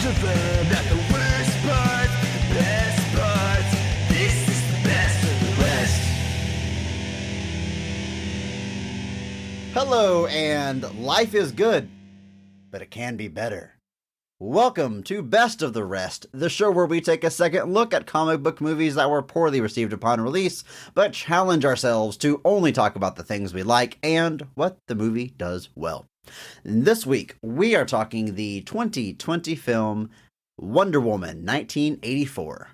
of them, not the worst parts, the best parts. This is the best of the rest. Hello, and life is good, but it can be better. Welcome to Best of the Rest, the show where we take a second look at comic book movies that were poorly received upon release, but challenge ourselves to only talk about the things we like and what the movie does well. This week, we are talking the 2020 film Wonder Woman 1984.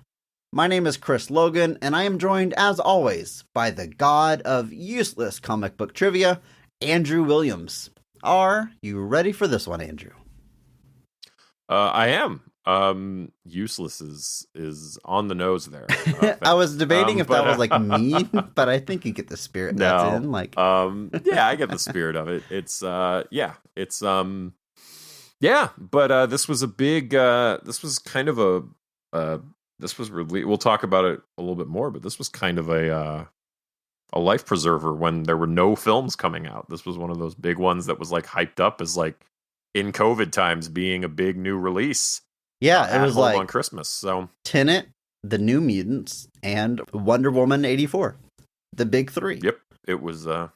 My name is Chris Logan, and I am joined, as always, by the god of useless comic book trivia, Andrew Williams. Are you ready for this one, Andrew? I am. Useless is on the nose there. I was debating if that was like mean, but I think you get the spirit that's in. Like, yeah, I get the spirit of it. It's But this was a big. This was kind of this was really. We'll talk about it a little bit more, but this was kind of a life preserver when there were no films coming out. This was one of those big ones that was like hyped up as like, in COVID times, being a big new release. Yeah, it was like on Christmas. So Tenet, The New Mutants, and Wonder Woman 84, the big three. Yep, it was. The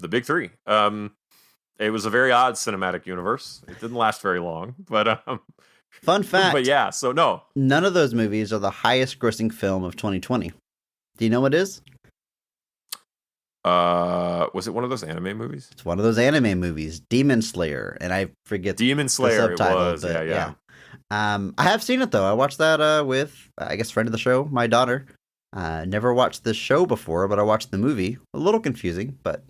big three. It was a very odd cinematic universe. It didn't last very long, but fun fact. But yeah, so no, none of those movies are the highest-grossing film of 2020. Do you know what it is? Was it one of those anime movies? It's one of those anime movies, Demon Slayer, and I forget Demon Slayer. The subtitle, it was, but, yeah. I have seen it though. I watched that with, I guess, friend of the show, my daughter. Never watched the show before, but I watched the movie. A little confusing, but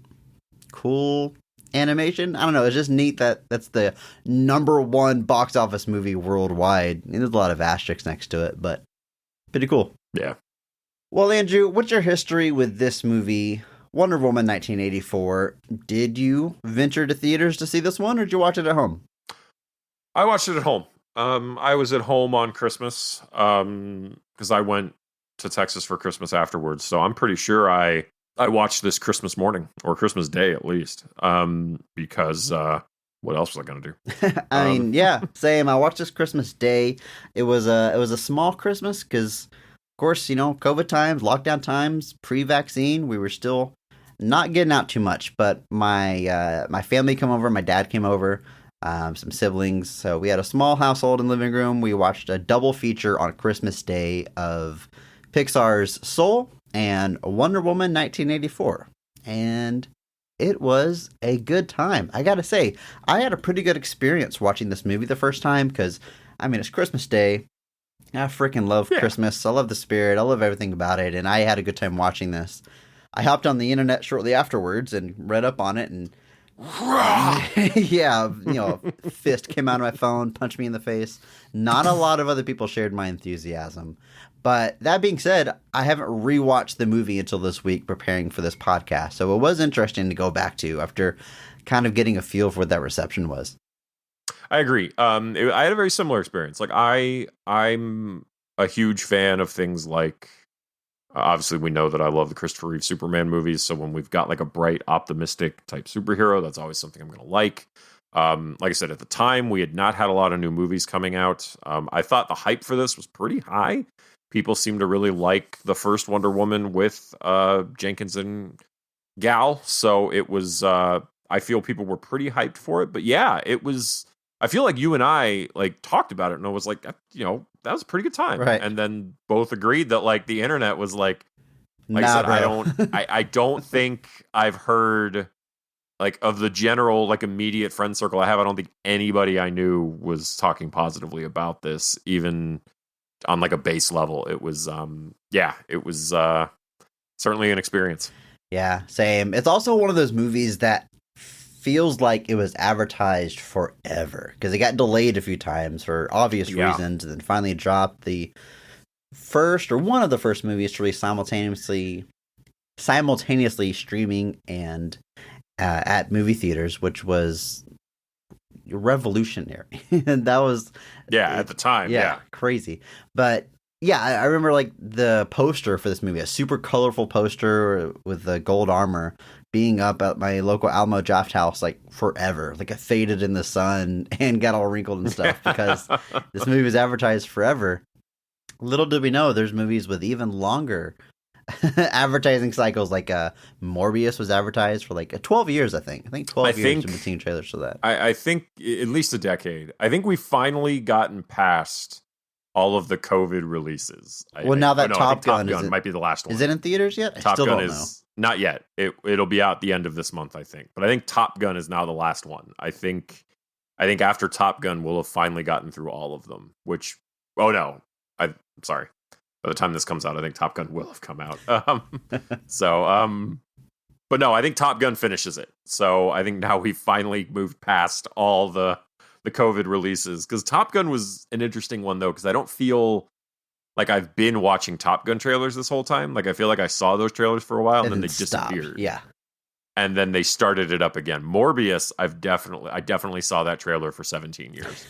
cool animation. I don't know. It's just neat that that's the #1 box office movie worldwide. And there's a lot of asterisks next to it, but pretty cool. Yeah. Well, Andrew, what's your history with this movie? Wonder Woman 1984. Did you venture to theaters to see this one, or did you watch it at home? I watched it at home. I was at home on Christmas because I went to Texas for Christmas afterwards. So I'm pretty sure I watched this Christmas morning or Christmas Day at least because what else was I going to do? I mean, yeah, same. I watched this Christmas Day. It was a small Christmas because, of course, you know, COVID times, lockdown times, pre-vaccine. We were still not getting out too much, but my family came over, my dad came over, some siblings, so we had a small household in the living room. We watched a double feature on Christmas Day of Pixar's Soul and Wonder Woman 1984, and it was a good time. I gotta say, I had a pretty good experience watching this movie the first time, because, I mean, it's Christmas Day. I freaking love Christmas. I love the spirit. I love everything about it, and I had a good time watching this. I hopped on the internet shortly afterwards and read up on it, and yeah, you know, fist came out of my phone, punched me in the face. Not a lot of other people shared my enthusiasm. But that being said, I haven't rewatched the movie until this week preparing for this podcast, so it was interesting to go back to after kind of getting a feel for what that reception was. I agree. I had a very similar experience. Like I'm a huge fan of things like, obviously we know that I love the Christopher Reeve Superman movies. So when we've got like a bright, optimistic type superhero, that's always something I'm going to like. Like I said, at the time, we had not had a lot of new movies coming out. I thought the hype for this was pretty high. People seem to really like the first Wonder Woman with Jenkins and Gal. So it was, I feel people were pretty hyped for it. But yeah, it was, I feel like you and I like talked about it and I was like, you know, that was a pretty good time. Right. And then both agreed that like the internet was like Nah, I said, bro. I don't think I've heard like of the general like immediate friend circle I have. I don't think anybody I knew was talking positively about this, even on like a base level. It was, it was certainly an experience. Yeah, same. It's also one of those movies that feels like it was advertised forever because it got delayed a few times for obvious reasons, and then finally dropped the first or one of the first movies to release simultaneously streaming and at movie theaters, which was revolutionary. And that was at the time, crazy. But yeah, I remember like the poster for this movie, a super colorful poster with the gold armor, being up at my local Alamo Draft House like forever. Like, I faded in the sun and got all wrinkled and stuff because this movie was advertised forever. Little did we know there's movies with even longer advertising cycles. Like Morbius was advertised for like 12 years, I think. I think 12 years between trailers for that. I think at least a decade. I think we've finally gotten past all of the COVID releases. Now that Top Gun might be the last one. Is it in theaters yet? Top Gun is not yet. It'll be out the end of this month, I think. But I think Top Gun is now the last one. I think after Top Gun, we'll have finally gotten through all of them. Which, I'm sorry. By the time this comes out, I think Top Gun will have come out. But no, I think Top Gun finishes it. So I think now we've finally moved past all the COVID releases. Because Top Gun was an interesting one, though, because I don't feel like I've been watching Top Gun trailers this whole time. Like, I feel like I saw those trailers for a while and then they disappeared. Yeah. And then they started it up again. Morbius, I definitely saw that trailer for 17 years.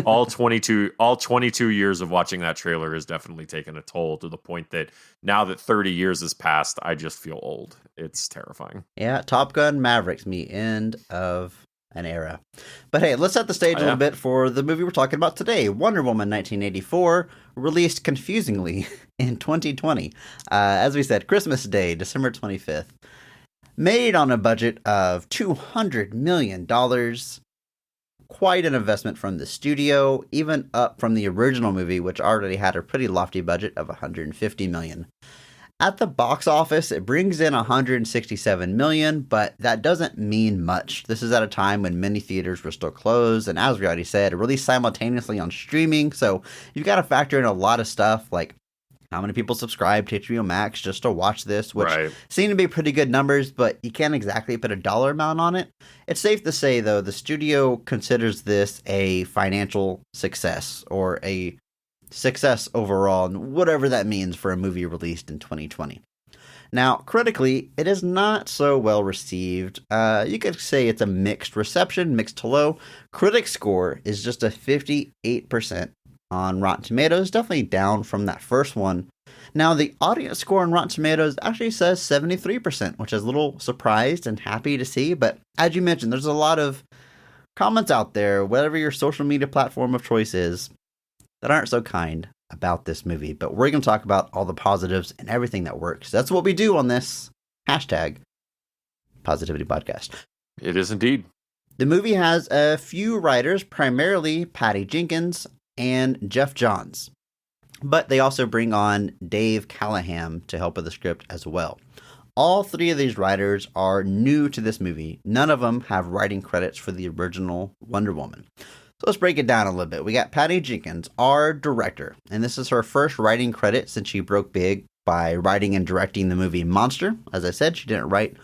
all 22 years of watching that trailer has definitely taken a toll, to the point that now that 30 years has passed, I just feel old. It's terrifying. Yeah, Top Gun Mavericks, me end of an era. But hey, let's set the stage a little bit for the movie we're talking about today. Wonder Woman 1984, released confusingly in 2020. As we said, Christmas Day, December 25th. Made on a budget of $200 million. Quite an investment from the studio, even up from the original movie, which already had a pretty lofty budget of $150 million. At the box office, it brings in $167 million, but that doesn't mean much. This is at a time when many theaters were still closed, and as we already said, it released simultaneously on streaming, so you've got to factor in a lot of stuff, like how many people subscribe to HBO Max just to watch this, which seem to be pretty good numbers, but you can't exactly put a dollar amount on it. It's safe to say, though, the studio considers this a financial success, or a success overall, and whatever that means for a movie released in 2020. Now, critically, it is not so well received. You could say it's a mixed reception, mixed to low. Critic score is just a 58% on Rotten Tomatoes, definitely down from that first one. Now, the audience score on Rotten Tomatoes actually says 73%, which is a little surprised and happy to see. But as you mentioned, there's a lot of comments out there, whatever your social media platform of choice is, that aren't so kind about this movie. But we're going to talk about all the positives and everything that works. That's what we do on this hashtag Positivity Podcast. It is indeed. The movie has a few writers, primarily Patty Jenkins and Jeff Johns. But they also bring on Dave Callahan to help with the script as well. All three of these writers are new to this movie. None of them have writing credits for the original Wonder Woman. So let's break it down a little bit. We got Patty Jenkins, our director, and this is her first writing credit since she broke big by writing and directing the movie Monster. As I said, she didn't write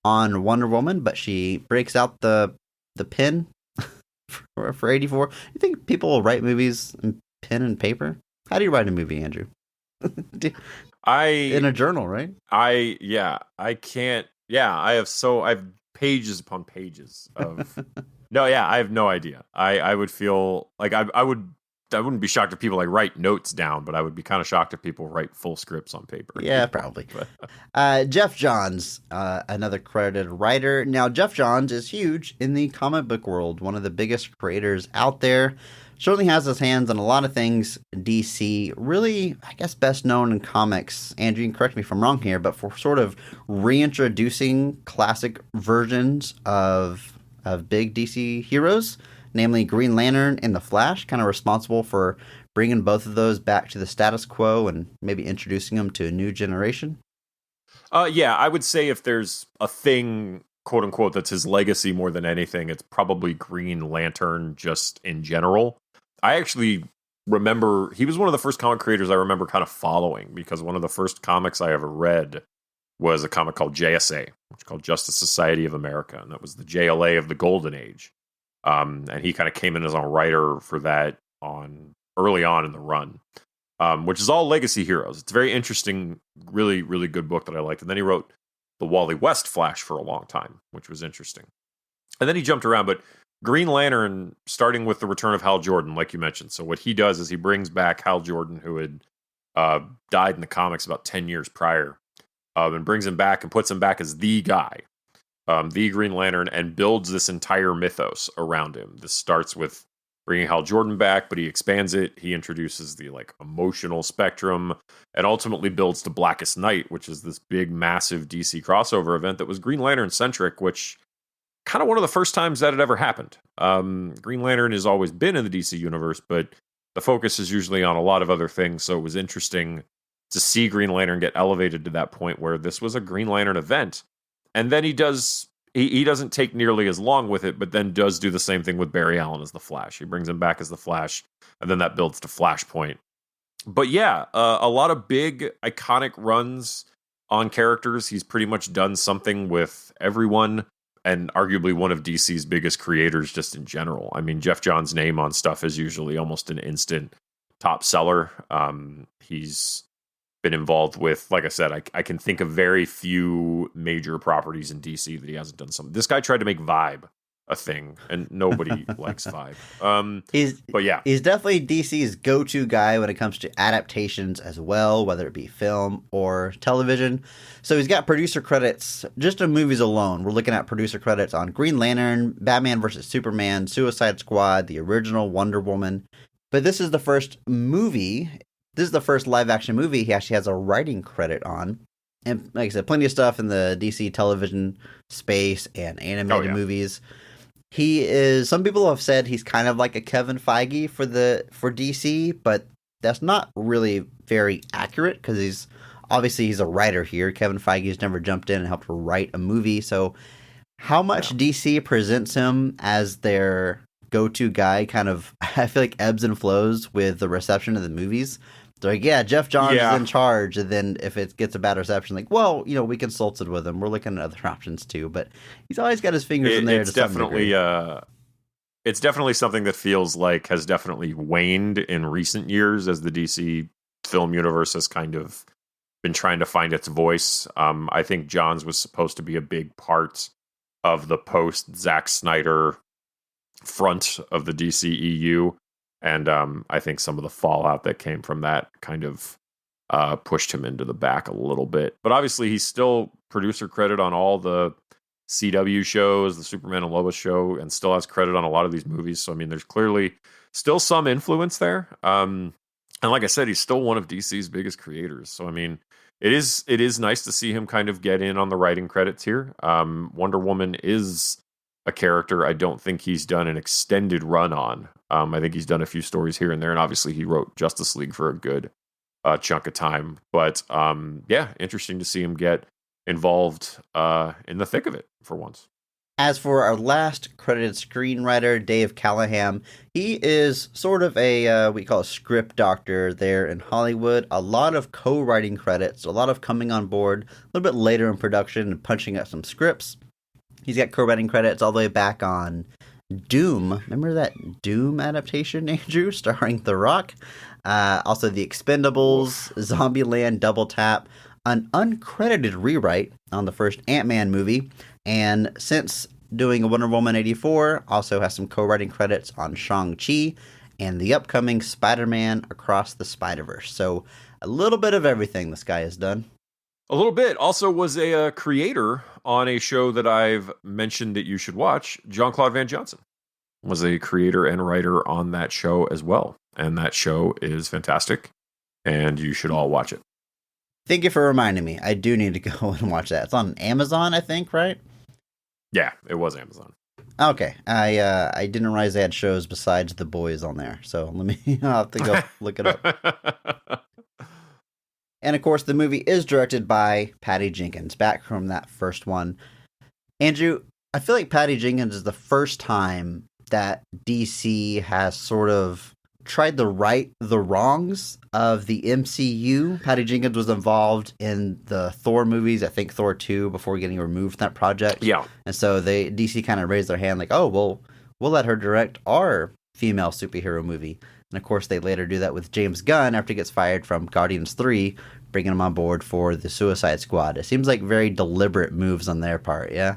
on Wonder Woman, but she breaks out the pen for 84. You think people will write movies in pen and paper? How do you write a movie, Andrew? In a journal, right? I can't. Yeah, I have pages upon pages of. No, yeah, I have no idea. I would feel like I wouldn't be shocked if people like write notes down, but I would be kind of shocked if people write full scripts on paper. Yeah, probably. Jeff Johns, another credited writer. Now, Jeff Johns is huge in the comic book world, one of the biggest creators out there. Certainly has his hands on a lot of things DC. Really, I guess, best known in comics. Andrew, you can correct me if I'm wrong here, but for sort of reintroducing classic versions of big DC heroes, namely Green Lantern and The Flash, kind of responsible for bringing both of those back to the status quo and maybe introducing them to a new generation. Yeah, I would say if there's a thing, quote unquote, that's his legacy more than anything, it's probably Green Lantern just in general. I actually remember, he was one of the first comic creators I remember kind of following, because one of the first comics I ever read was a comic called JSA, which is called Justice Society of America, and that was the JLA of the Golden Age. And he kind of came in as a writer for that early on in the run, which is all legacy heroes. It's a very interesting, really, really good book that I liked. And then he wrote the Wally West Flash for a long time, which was interesting. And then he jumped around, but Green Lantern, starting with the return of Hal Jordan, like you mentioned. So what he does is he brings back Hal Jordan, who had died in the comics about 10 years prior, and brings him back and puts him back as the guy. the Green Lantern, and builds this entire mythos around him. This starts with bringing Hal Jordan back, but he expands it. He introduces the like emotional spectrum, and ultimately builds to Blackest Night, which is this big, massive DC crossover event that was Green Lantern centric, which kind of one of the first times that it ever happened. Green Lantern has always been in the DC universe, but the focus is usually on a lot of other things. So it was interesting to see Green Lantern get elevated to that point where this was a Green Lantern event. And then he doesn't take nearly as long with it, but then does do the same thing with Barry Allen as the Flash. He brings him back as the Flash, and then that builds to Flashpoint. But yeah, a lot of big, iconic runs on characters. He's pretty much done something with everyone, and arguably one of DC's biggest creators just in general. I mean, Jeff Johns' name on stuff is usually almost an instant top seller. He's been involved with, like I said, I can think of very few major properties in DC that he hasn't done something. This guy tried to make Vibe a thing, and nobody likes Vibe. But yeah, he's definitely DC's go-to guy when it comes to adaptations as well, whether it be film or television. So he's got producer credits just on movies alone. We're looking at producer credits on Green Lantern, Batman vs. Superman, Suicide Squad, the original Wonder Woman. But this is the first movie. This is the first live-action movie he actually has a writing credit on. And like I said, plenty of stuff in the DC television space and animated movies. He is. Some people have said he's kind of like a Kevin Feige for DC, but that's not really very accurate because he's a writer here. Kevin Feige's never jumped in and helped write a movie. So, how much DC presents him as their go-to guy kind of, I feel like, ebbs and flows with the reception of the movies. They're like, yeah, Jeff Johns is in charge, and then if it gets a bad reception, like, well, we consulted with him. We're looking at other options too, but he's always got his fingers in there. It's definitely, it's definitely something that feels like has definitely waned in recent years as the DC film universe has kind of been trying to find its voice. I think Johns was supposed to be a big part of the post Zack Snyder front of the DCEU. And I think some of the fallout that came from that kind of pushed him into the back a little bit. But obviously, he's still producer credit on all the CW shows, the Superman and Lois show, and still has credit on a lot of these movies. So, I mean, there's clearly still some influence there. And like I said, he's still one of DC's biggest creators. So, I mean, it is nice to see him kind of get in on the writing credits here. Wonder Woman is a character I don't think he's done an extended run on. I think he's done a few stories here and there, and obviously he wrote Justice League for a good chunk of time. But yeah, interesting to see him get involved in the thick of it for once. As for our last credited screenwriter, Dave Callahan, he is sort of a, we call a script doctor there in Hollywood. A lot of co-writing credits, a lot of coming on board a little bit later in production and punching up some scripts. He's got co-writing credits all the way back on Doom. Remember that Doom adaptation, Andrew, starring The Rock? Also The Expendables, Zombieland, Double Tap, an uncredited rewrite on the first Ant-Man movie, and since doing a Wonder Woman 84, also has some co-writing credits on Shang-Chi and the upcoming Spider-Man Across the Spider-Verse. So a little bit of everything this guy has done. A little bit. Also was a creator on a show that I've mentioned that you should watch. Jean-Claude Van Johnson was a creator and writer on that show as well. And that show is fantastic, and you should all watch it. Thank you for reminding me. I do need to go and watch that. It's on Amazon, I think, right? Yeah, it was Amazon. Okay. I didn't realize they had shows besides The Boys on there. So I'll have to go look it up. And of course, the movie is directed by Patty Jenkins, back from that first one. Andrew, I feel like Patty Jenkins is the first time that DC has sort of tried to right the wrongs of the MCU. Patty Jenkins was involved in the Thor movies, I think Thor 2, before getting removed from that project. Yeah. And so DC kind of raised their hand like, oh, well, we'll let her direct our female superhero movie. And of course, they later do that with James Gunn after he gets fired from Guardians 3, bringing him on board for the Suicide Squad. It seems like very deliberate moves on their part, yeah?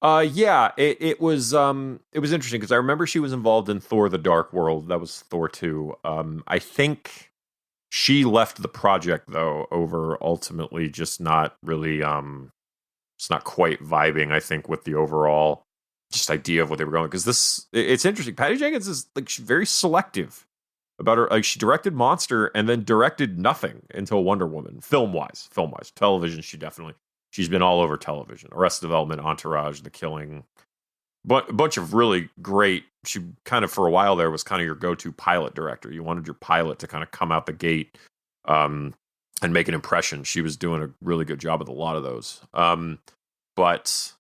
Yeah, it was interesting because I remember she was involved in Thor: The Dark World. That was Thor 2. I think she left the project though over ultimately just not really just not quite vibing, I think, with the overall just idea of what they were going. Because it's interesting. Patty Jenkins is like she's very selective about her. Like she directed Monster and then directed nothing until Wonder Woman, film wise. Television, she's been all over television. Arrested Development, Entourage, The Killing, but a bunch of really great. She kind of for a while there was kind of your go-to pilot director. You wanted your pilot to kind of come out the gate and make an impression. She was doing a really good job with a lot of those. But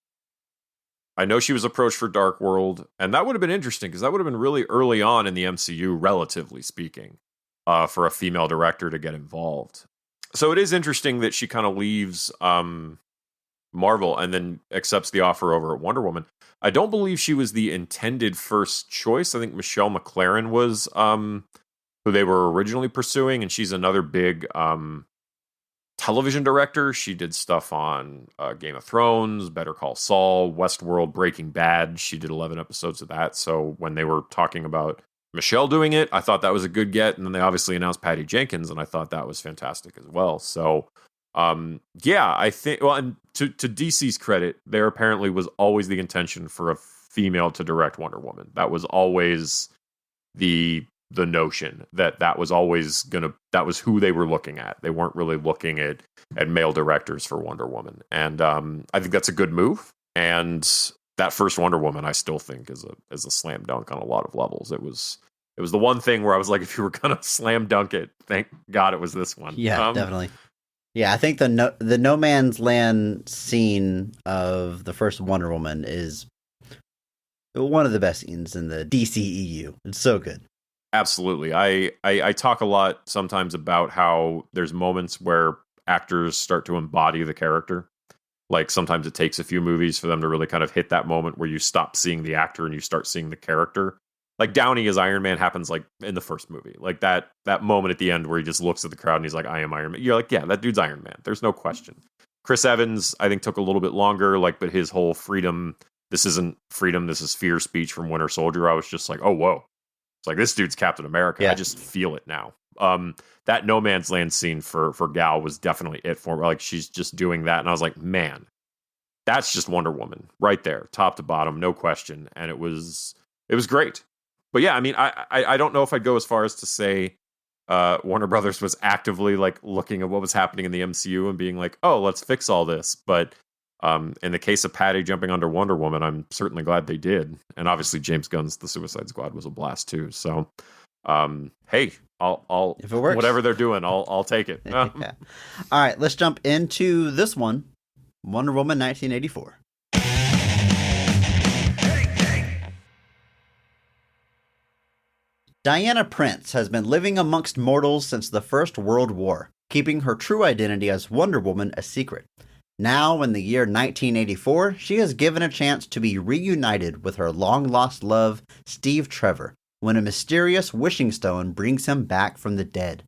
I know she was approached for Dark World, and that would have been interesting because that would have been really early on in the MCU, relatively speaking, for a female director to get involved. So it is interesting that she kind of leaves Marvel and then accepts the offer over at Wonder Woman. I don't believe she was the intended first choice. I think Michelle McLaren was who they were originally pursuing, and she's another big television director. She did stuff on Game of Thrones, Better Call Saul, Westworld, Breaking Bad. She did 11 episodes of that. So when they were talking about Michelle doing it, I thought that was a good get. And then they obviously announced Patty Jenkins, and I thought that was fantastic as well. So, yeah, I think, well, and to DC's credit, there apparently was always the intention for a female to direct Wonder Woman. That was always the notion that was always that was who they were looking at. They weren't really looking at male directors for Wonder Woman. And I think that's a good move. And that first Wonder Woman, I still think is a slam dunk on a lot of levels. It was the one thing where I was like, if you were going to slam dunk it, thank God it was this one. Yeah, definitely. Yeah, I think the no man's land scene of the first Wonder Woman is one of the best scenes in the DCEU. It's so good. Absolutely. I talk a lot sometimes about how there's moments where actors start to embody the character. Like sometimes it takes a few movies for them to really kind of hit that moment where you stop seeing the actor and you start seeing the character. Like Downey as Iron Man happens like in the first movie. Like that moment at the end where he just looks at the crowd and he's like, I am Iron Man. You're like, yeah, that dude's Iron Man. There's no question. Chris Evans, I think, took a little bit longer, but his whole freedom, this isn't freedom, this is fear speech from Winter Soldier. I was just like, oh, whoa. It's like, this dude's Captain America. Yeah. I just feel it now. That No Man's Land scene for Gal was definitely it for me. Like, she's just doing that. And I was like, man, that's just Wonder Woman right there, top to bottom, no question. And it was great. But yeah, I mean, I don't know if I'd go as far as to say Warner Brothers was actively like looking at what was happening in the MCU and being like, oh, let's fix all this. But in the case of Patty jumping under Wonder Woman, I'm certainly glad they did. And obviously James Gunn's The Suicide Squad was a blast too. So, hey, I'll if it works, whatever they're doing, I'll take it. Yeah. All right, let's jump into this one, Wonder Woman 1984. Diana Prince has been living amongst mortals since the First World War, keeping her true identity as Wonder Woman a secret. Now, in the year 1984, she is given a chance to be reunited with her long-lost love, Steve Trevor, when a mysterious wishing stone brings him back from the dead.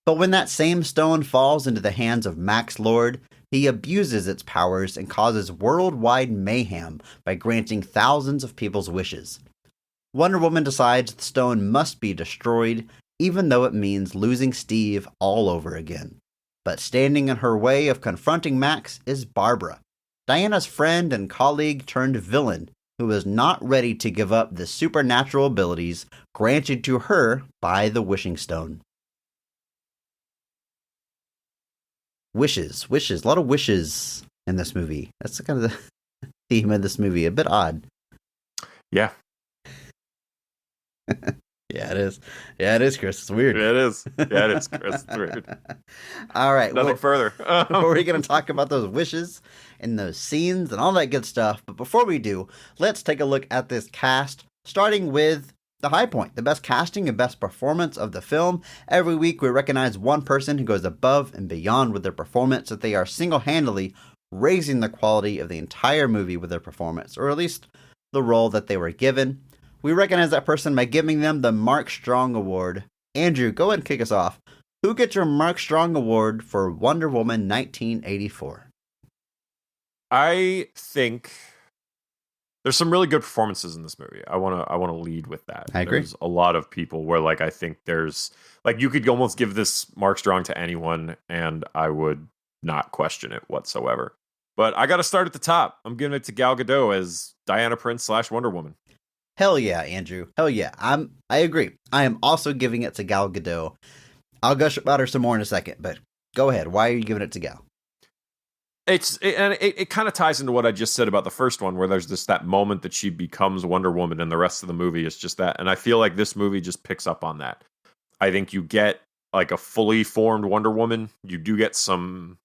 But when that same stone falls into the hands of Max Lord, he abuses its powers and causes worldwide mayhem by granting thousands of people's wishes. Wonder Woman decides the stone must be destroyed, even though it means losing Steve all over again. But standing in her way of confronting Max is Barbara, Diana's friend and colleague turned villain, who is not ready to give up the supernatural abilities granted to her by the Wishing Stone. Wishes, a lot of wishes in this movie. That's kind of the theme of this movie, a bit odd. Yeah. Yeah, it is. Yeah, it is, Chris. It's weird. Yeah, it is. Yeah, it is, Chris. It's weird. All right. Nothing further. We're going to talk about those wishes and those scenes and all that good stuff. But before we do, let's take a look at this cast, starting with the high point, the best casting and best performance of the film. Every week, we recognize one person who goes above and beyond with their performance, that they are single-handedly raising the quality of the entire movie with their performance, or at least the role that they were given. We recognize that person by giving them the Mark Strong Award. Andrew, go ahead and kick us off. Who gets your Mark Strong Award for Wonder Woman 1984? I think there's some really good performances in this movie. I want to lead with that. I agree. There's a lot of people where I think there's you could almost give this Mark Strong to anyone and I would not question it whatsoever. But I got to start at the top. I'm giving it to Gal Gadot as Diana Prince / Wonder Woman. Hell yeah, Andrew. Hell yeah. I agree. I am also giving it to Gal Gadot. I'll gush about her some more in a second, but go ahead. Why are you giving it to Gal? It kind of ties into what I just said about the first one, where there's that moment that she becomes Wonder Woman, and the rest of the movie is just that. And I feel like this movie just picks up on that. I think you get like a fully formed Wonder Woman. You do get some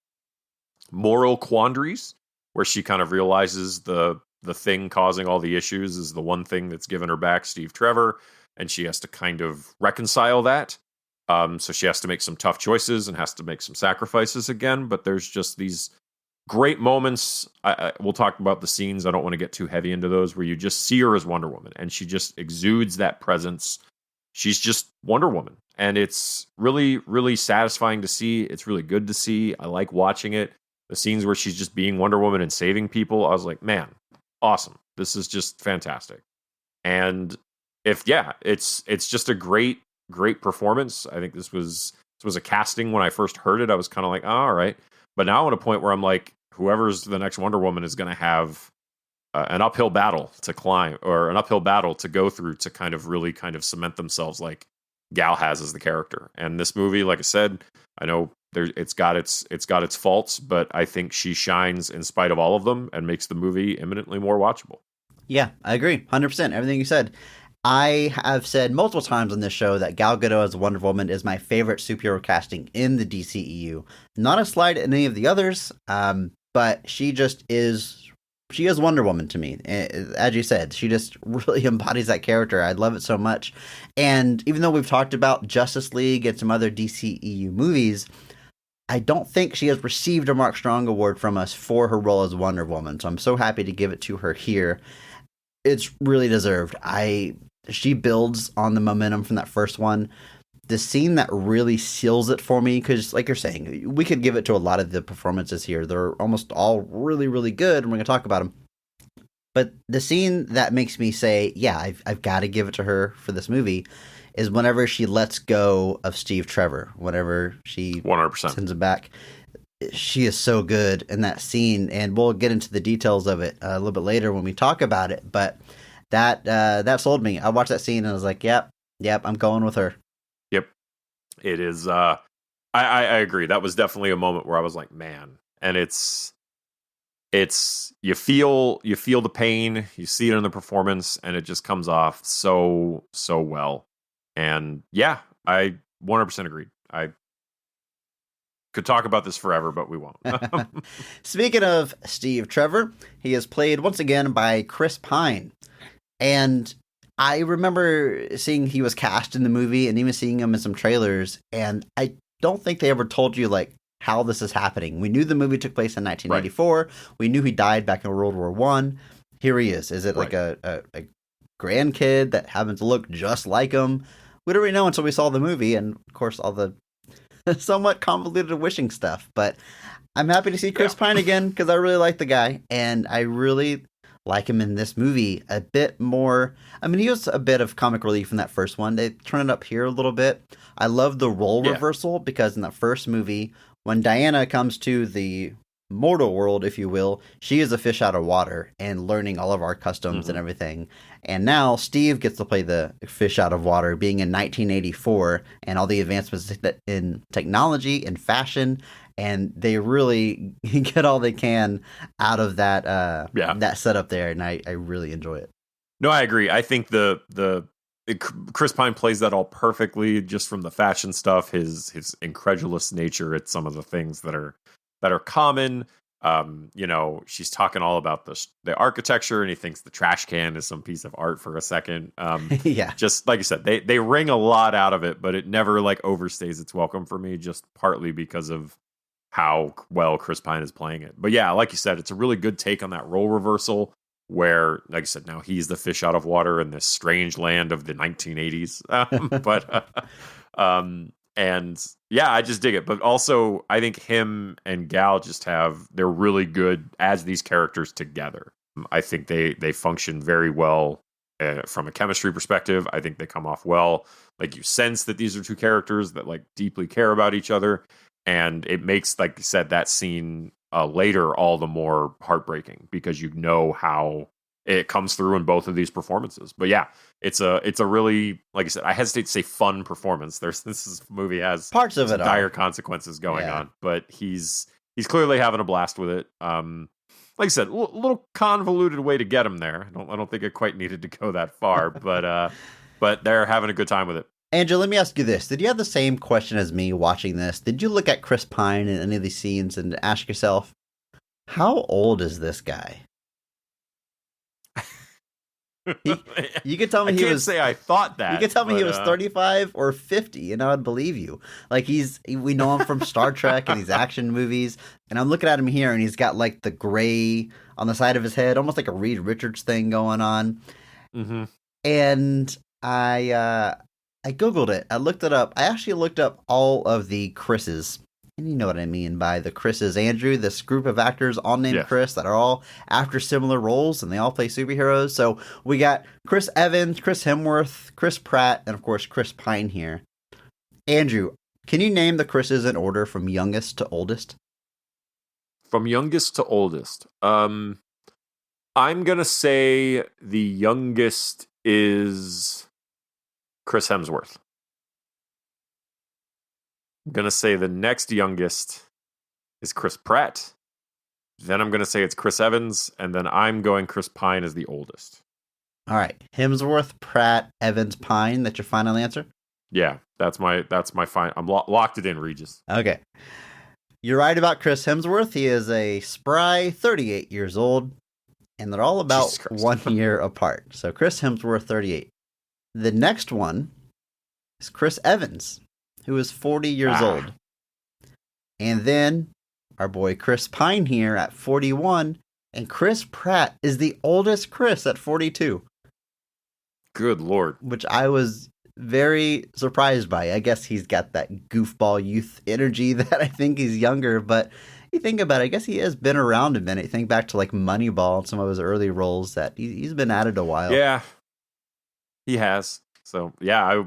moral quandaries where she kind of realizes the thing causing all the issues is the one thing that's given her back Steve Trevor, and she has to kind of reconcile that. So she has to make some tough choices and has to make some sacrifices again. But there's just these great moments. We'll talk about the scenes. I don't want to get too heavy into those, where you just see her as Wonder Woman and she just exudes that presence. She's just Wonder Woman. And it's really, really satisfying to see. It's really good to see. I like watching it. The scenes where she's just being Wonder Woman and saving people, I was like, man, awesome. This is just fantastic. And it's just a great performance. I think this was a casting when I first heard it. I was kind of like, oh, all right. But now I'm at a point where I'm like, whoever's the next Wonder Woman is going to have an uphill battle to climb, or an uphill battle to go through to kind of really kind of cement themselves like Gal has as the character. And this movie, like I said, I know it's got its faults, but I think she shines in spite of all of them and makes the movie imminently more watchable. Yeah, I agree. 100%. Everything you said. I have said multiple times on this show that Gal Gadot as Wonder Woman is my favorite superhero casting in the DCEU. Not a slight at any of the others, but she just is. She is Wonder Woman to me. As you said, she just really embodies that character. I love it so much. And even though we've talked about Justice League and some other DCEU movies, I don't think she has received a Mark Strong Award from us for her role as Wonder Woman. So I'm so happy to give it to her here. It's really deserved. She builds on the momentum from that first one. The scene that really seals it for me, because like you're saying, we could give it to a lot of the performances here. They're almost all really, really good, and we're going to talk about them. But the scene that makes me say, yeah, I've got to give it to her for this movie is whenever she lets go of Steve Trevor, whenever she 100% sends him back. She is so good in that scene, and we'll get into the details of it a little bit later when we talk about it. But that sold me. I watched that scene and I was like, yep, I'm going with her. Yep. It is. I agree. That was definitely a moment where I was like, man, and it's you feel the pain, you see it in the performance, and it just comes off so well. And yeah, I 100% agreed. I could talk about this forever, but we won't. Speaking of Steve Trevor, he is played once again by Chris Pine. And I remember seeing he was cast in the movie and even seeing him in some trailers. And I don't think they ever told you like how this is happening. We knew the movie took place in 1984. Right. We knew he died back in World War I. Here he is. Is it like a grandkid that happens to look just like him? We don't really know until we saw the movie. And of course, all the somewhat convoluted wishing stuff. But I'm happy to see Chris Pine again because I really like the guy. And I really like him in this movie a bit more. I mean, he was a bit of comic relief in that first one. They turn it up here a little bit. I love the role reversal because in the first movie, when Diana comes to the mortal world, if you will, she is a fish out of water and learning all of our customs and everything. And now Steve gets to play the fish out of water, being in 1984 and all the advancements in technology and fashion. And they really get all they can out of that that setup there, and I really enjoy it. No, I agree. I think Chris Pine plays that all perfectly, just from the fashion stuff, his incredulous nature at some of the things that are common. She's talking all about the architecture, and he thinks the trash can is some piece of art for a second. Just like you said, they wring a lot out of it, but it never like overstays its welcome for me, just partly because of how well Chris Pine is playing it. But yeah, like you said, it's a really good take on that role reversal where, like I said, now he's the fish out of water in this strange land of the 1980s. And yeah, I just dig it. But also, I think him and Gal they're really good as these characters together. I think they function very well from a chemistry perspective. I think they come off well. Like, you sense that these are two characters that like deeply care about each other. And it makes, like you said, that scene later all the more heartbreaking because you know how it comes through in both of these performances. But yeah, it's a really, like I said, I hesitate to say fun performance. This movie has Parts of some it dire are. consequences going Yeah. on, but he's clearly having a blast with it. Like I said, a little convoluted way to get him there. I don't think it quite needed to go that far, but they're having a good time with it. Andrew, let me ask you this. Did you have the same question as me watching this? Did you look at Chris Pine in any of these scenes and ask yourself, how old is this guy? You could tell me I he can't was. say I thought that. You could tell me he was but, 35 or 50, and I'd believe you. Like we know him from Star Trek and these action movies, and I'm looking at him here, and he's got like the gray on the side of his head, almost like a Reed Richards thing going on. Mm-hmm. And I googled it. I looked it up. I actually looked up all of the Chris's. And you know what I mean by the Chris's, Andrew, this group of actors all named Chris that are all after similar roles and they all play superheroes. So we got Chris Evans, Chris Hemsworth, Chris Pratt, and of course Chris Pine here. Andrew, can you name the Chris's in order from youngest to oldest? From youngest to oldest. I'm gonna say the youngest is Chris Hemsworth. I'm going to say the next youngest is Chris Pratt. Then I'm going to say it's Chris Evans. And then I'm going Chris Pine as the oldest. All right. Hemsworth, Pratt, Evans, Pine. That's your final answer? Yeah, that's my final. I'm locked it in, Regis. Okay. You're right about Chris Hemsworth. He is a spry 38 years old. And they're all about 1 year apart. So Chris Hemsworth, 38. The next one is Chris Evans, who is 40 years old. And then our boy Chris Pine here at 41. And Chris Pratt is the oldest Chris at 42. Good Lord. Which I was very surprised by. I guess he's got that goofball youth energy that I think he's younger. But you think about it, I guess he has been around a minute. Think back to like Moneyball and some of his early roles that he's been at it a while. Yeah, he has. So, yeah,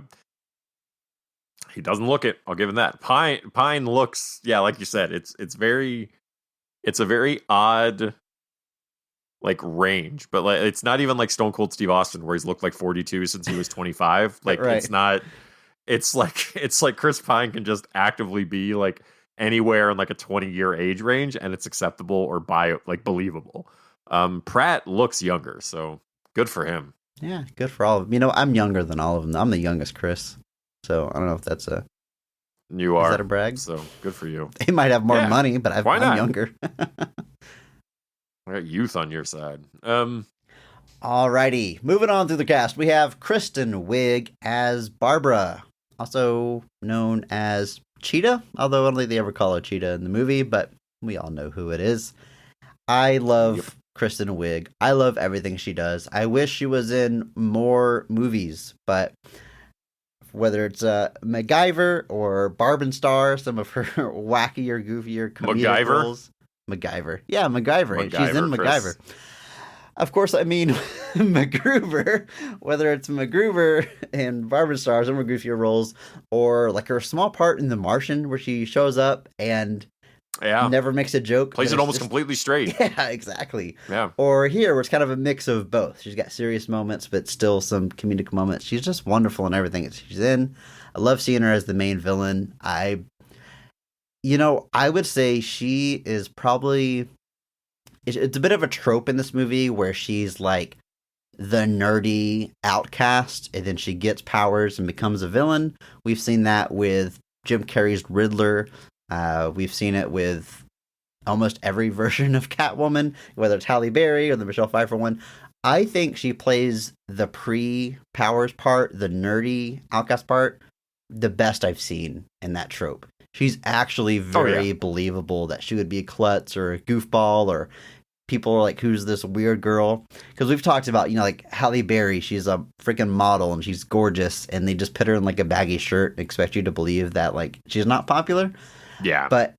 he doesn't look it. I'll give him that. Pine looks, yeah, like you said, it's a very odd like range, but like it's not even like Stone Cold Steve Austin where he's looked like 42 since he was 25. Like Right. It's not. It's like Chris Pine can just actively be like anywhere in like a 20-year age range, and it's acceptable or believable. Pratt looks younger, so good for him. Yeah, good for all of them. You know, I'm younger than all of them. I'm the youngest Chris. So I don't know if that's is that a brag? So good for you. They might have more money, but Why I'm not? younger. I got youth on your side. Alrighty, moving on through the cast. We have Kristen Wiig as Barbara, also known as Cheetah, although I don't think they ever call her Cheetah in the movie, but we all know who it is. I love Kristen Wiig. I love everything she does. I wish she was in more movies, but whether it's MacGyver or Barb and Star, some of her wackier, goofier comedic roles. MacGyver. Yeah, MacGyver. She's in MacGyver. Of course, I mean MacGruber, whether it's MacGruber and Barb and Star, some of her goofier roles, or like her small part in The Martian where she shows up and never makes a joke. Plays it almost completely straight. Yeah, exactly. Yeah. Or here, where it's kind of a mix of both. She's got serious moments, but still some comedic moments. She's just wonderful in everything that she's in. I love seeing her as the main villain. I would say she is probably... It's a bit of a trope in this movie where she's like the nerdy outcast, and then she gets powers and becomes a villain. We've seen that with Jim Carrey's Riddler. We've seen it with almost every version of Catwoman, whether it's Halle Berry or the Michelle Pfeiffer one. I think she plays the pre-powers part, the nerdy outcast part, the best I've seen in that trope. She's actually very believable that she would be a klutz or a goofball, or people are like, who's this weird girl? Because we've talked about, like Halle Berry, she's a freaking model and she's gorgeous, and they just put her in like a baggy shirt and expect you to believe that like she's not popular. Yeah. But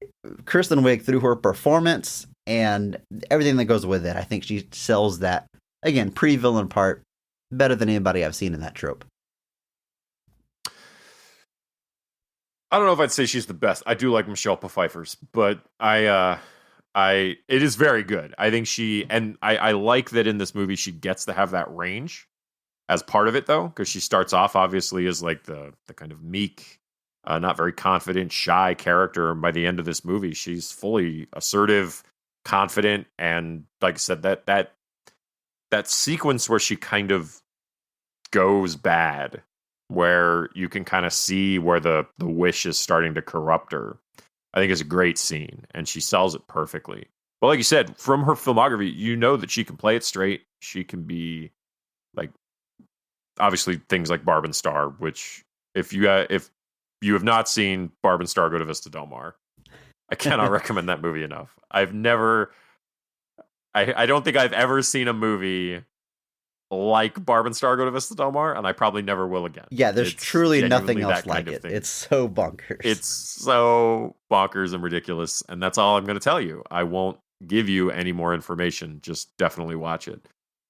Kristen Wiig, through her performance and everything that goes with it, I think she sells that, again, pre-villain part better than anybody I've seen in that trope. I don't know if I'd say she's the best. I do like Michelle Pfeiffer's, but I It is very good. I think I like that in this movie she gets to have that range as part of it, though, because she starts off obviously as like the kind of meek, not very confident, shy character. And by the end of this movie, she's fully assertive, confident, and like I said, that sequence where she kind of goes bad, where you can kind of see where the wish is starting to corrupt her, I think is a great scene, and she sells it perfectly. But like you said, from her filmography, you know that she can play it straight. She can be like, obviously things like Barb and Star, which if you have not seen Barb and Star Go to Vista Del Mar, I cannot recommend that movie enough. I don't think I've ever seen a movie like Barb and Star Go to Vista Del Mar, and I probably never will again. Yeah, there's truly nothing else like kind of it. thing. It's so bonkers. It's so bonkers and ridiculous, and that's all I'm going to tell you. I won't give you any more information. Just definitely watch it.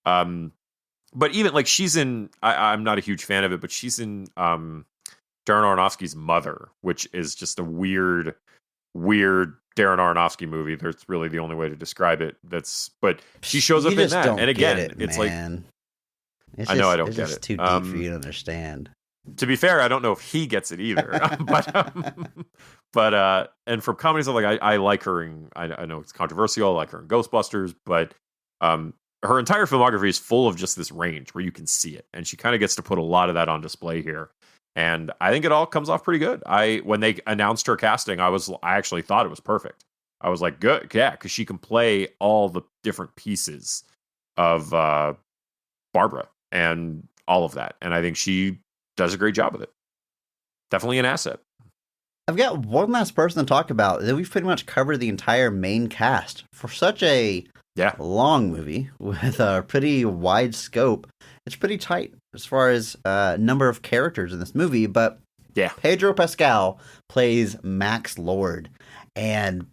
But even like she's in, I'm not a huge fan of it, but she's in Darren Aronofsky's Mother, which is just a weird Darren Aronofsky movie. That's really the only way to describe it. But she shows up in that, and again, it's man. I know I don't get it. It's too deep for you to understand. To be fair, I don't know if he gets it either. but and from comedy stuff, like I like her. I know it's controversial. I like her in Ghostbusters, but her entire filmography is full of just this range where you can see it, and she kind of gets to put a lot of that on display here. And I think it all comes off pretty good. When they announced her casting, I actually thought it was perfect. I was like, good, yeah, because she can play all the different pieces of Barbara and all of that, and I think she does a great job with it. Definitely an asset. I've got one last person to talk about. That we've pretty much covered the entire main cast for such a long movie with a pretty wide scope. It's pretty tight as far as number of characters in this movie, but Pedro Pascal plays Max Lord, and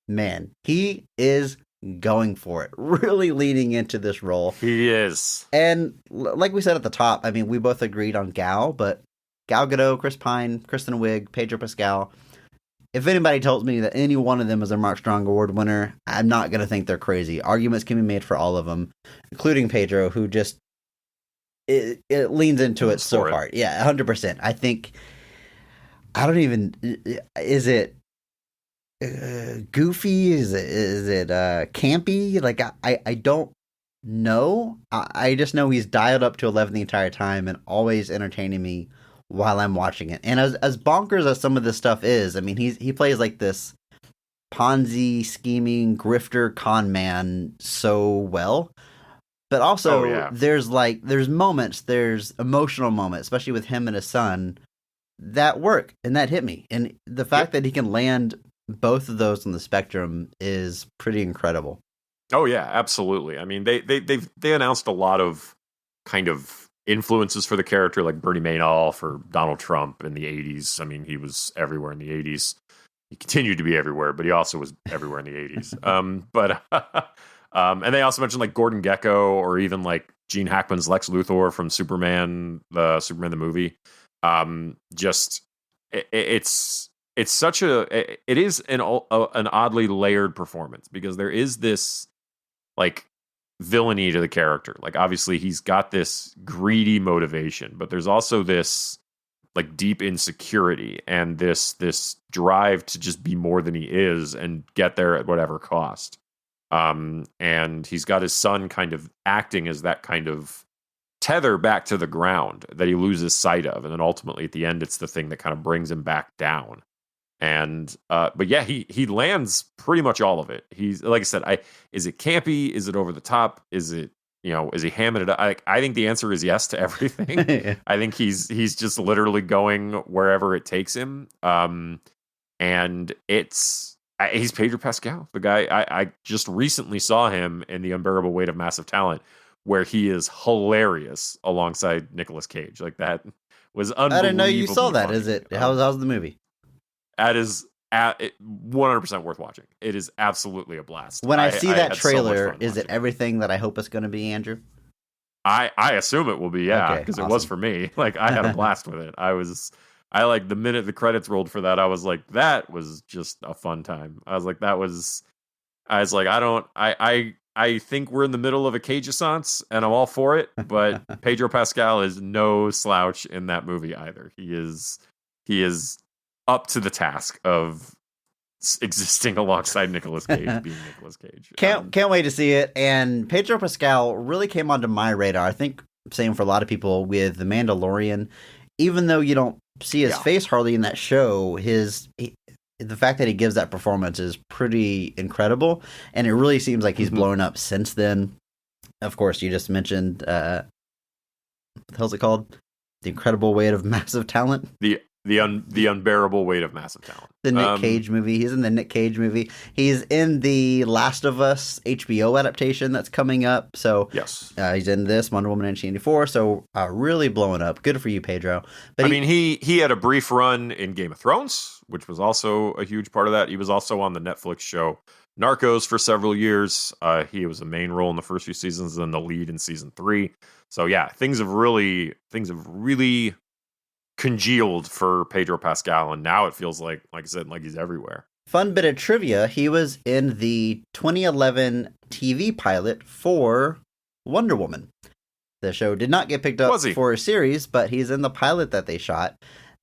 man, he is going for it, really leaning into this role. He is. And like we said at the top, I mean, we both agreed on Gal, but Gal Gadot, Chris Pine, Kristen Wiig, Pedro Pascal. If anybody tells me that any one of them is a Mark Strong Award winner, I'm not going to think they're crazy. Arguments can be made for all of them, including Pedro, who just it leans into it so hard. Yeah, 100%. I think, I don't even, is it goofy? Is it campy? Like, I don't know. I just know he's dialed up to 11 the entire time and always entertaining me while I'm watching it. And as bonkers as some of this stuff is, I mean, he plays like this Ponzi scheming grifter con man so well. But also there's emotional moments, especially with him and his son, that work and that hit me. And the fact that he can land both of those on the spectrum is pretty incredible. Oh yeah, absolutely. I mean, they announced a lot of kind of influences for the character, like Bernie Madoff for Donald Trump in the 80s. I mean, he was everywhere in the 80s. He continued to be everywhere, but he also was everywhere in the 80s. And they also mentioned like Gordon Gekko, or even like Gene Hackman's Lex Luthor from Superman the movie. It is an oddly layered performance, because there is this like villainy to the character. Like, obviously he's got this greedy motivation, but there's also this like deep insecurity and this drive to just be more than he is and get there at whatever cost. And he's got his son kind of acting as that kind of tether back to the ground that he loses sight of. And then ultimately at the end, it's the thing that kind of brings him back down. And, but yeah, he lands pretty much all of it. He's, like I said, is it campy? Is it over the top? Is it, is he hamming it up? I think the answer is yes to everything. Yeah. I think he's just literally going wherever it takes him. And he's Pedro Pascal, the guy. I just recently saw him in The Unbearable Weight of Massive Talent, where he is hilarious alongside Nicolas Cage. Like, that was unbelievable. I didn't know you saw that. Is it? How's the movie? That is 100% worth watching. It is absolutely a blast. When I see that trailer, is it everything that I hope it's going to be, Andrew? I assume it will be, yeah, because it was for me. Like, I had a blast with it. I like, the minute the credits rolled for that, I was like, that was just a fun time. I was like, that was I was like, I think we're in the middle of a Cage-assance, and I'm all for it. But Pedro Pascal is no slouch in that movie either. He is up to the task of existing alongside Nicolas Cage, being Nicolas Cage. Can't wait to see it. And Pedro Pascal really came onto my radar. I think same for a lot of people with The Mandalorian. Even though you don't see his face hardly in that show, the fact that he gives that performance is pretty incredible, and it really seems like he's blown up since then. Of course, you just mentioned what the hell's it called? The Incredible Weight of Massive Talent. The Unbearable Weight of Massive Talent. The Nick Cage movie. He's in the Nick Cage movie. He's in the Last of Us HBO adaptation that's coming up. So yes, he's in this Wonder Woman 1984. So really blowing up. Good for you, Pedro. But he had a brief run in Game of Thrones, which was also a huge part of that. He was also on the Netflix show Narcos for several years. He was a main role in the first few seasons, and then the lead in season 3. So yeah, things have really congealed for Pedro Pascal, and now it feels like I said, like he's everywhere. Fun bit of trivia, he was in the 2011 TV pilot for Wonder Woman. The show did not get picked up for a series, but he's in the pilot that they shot.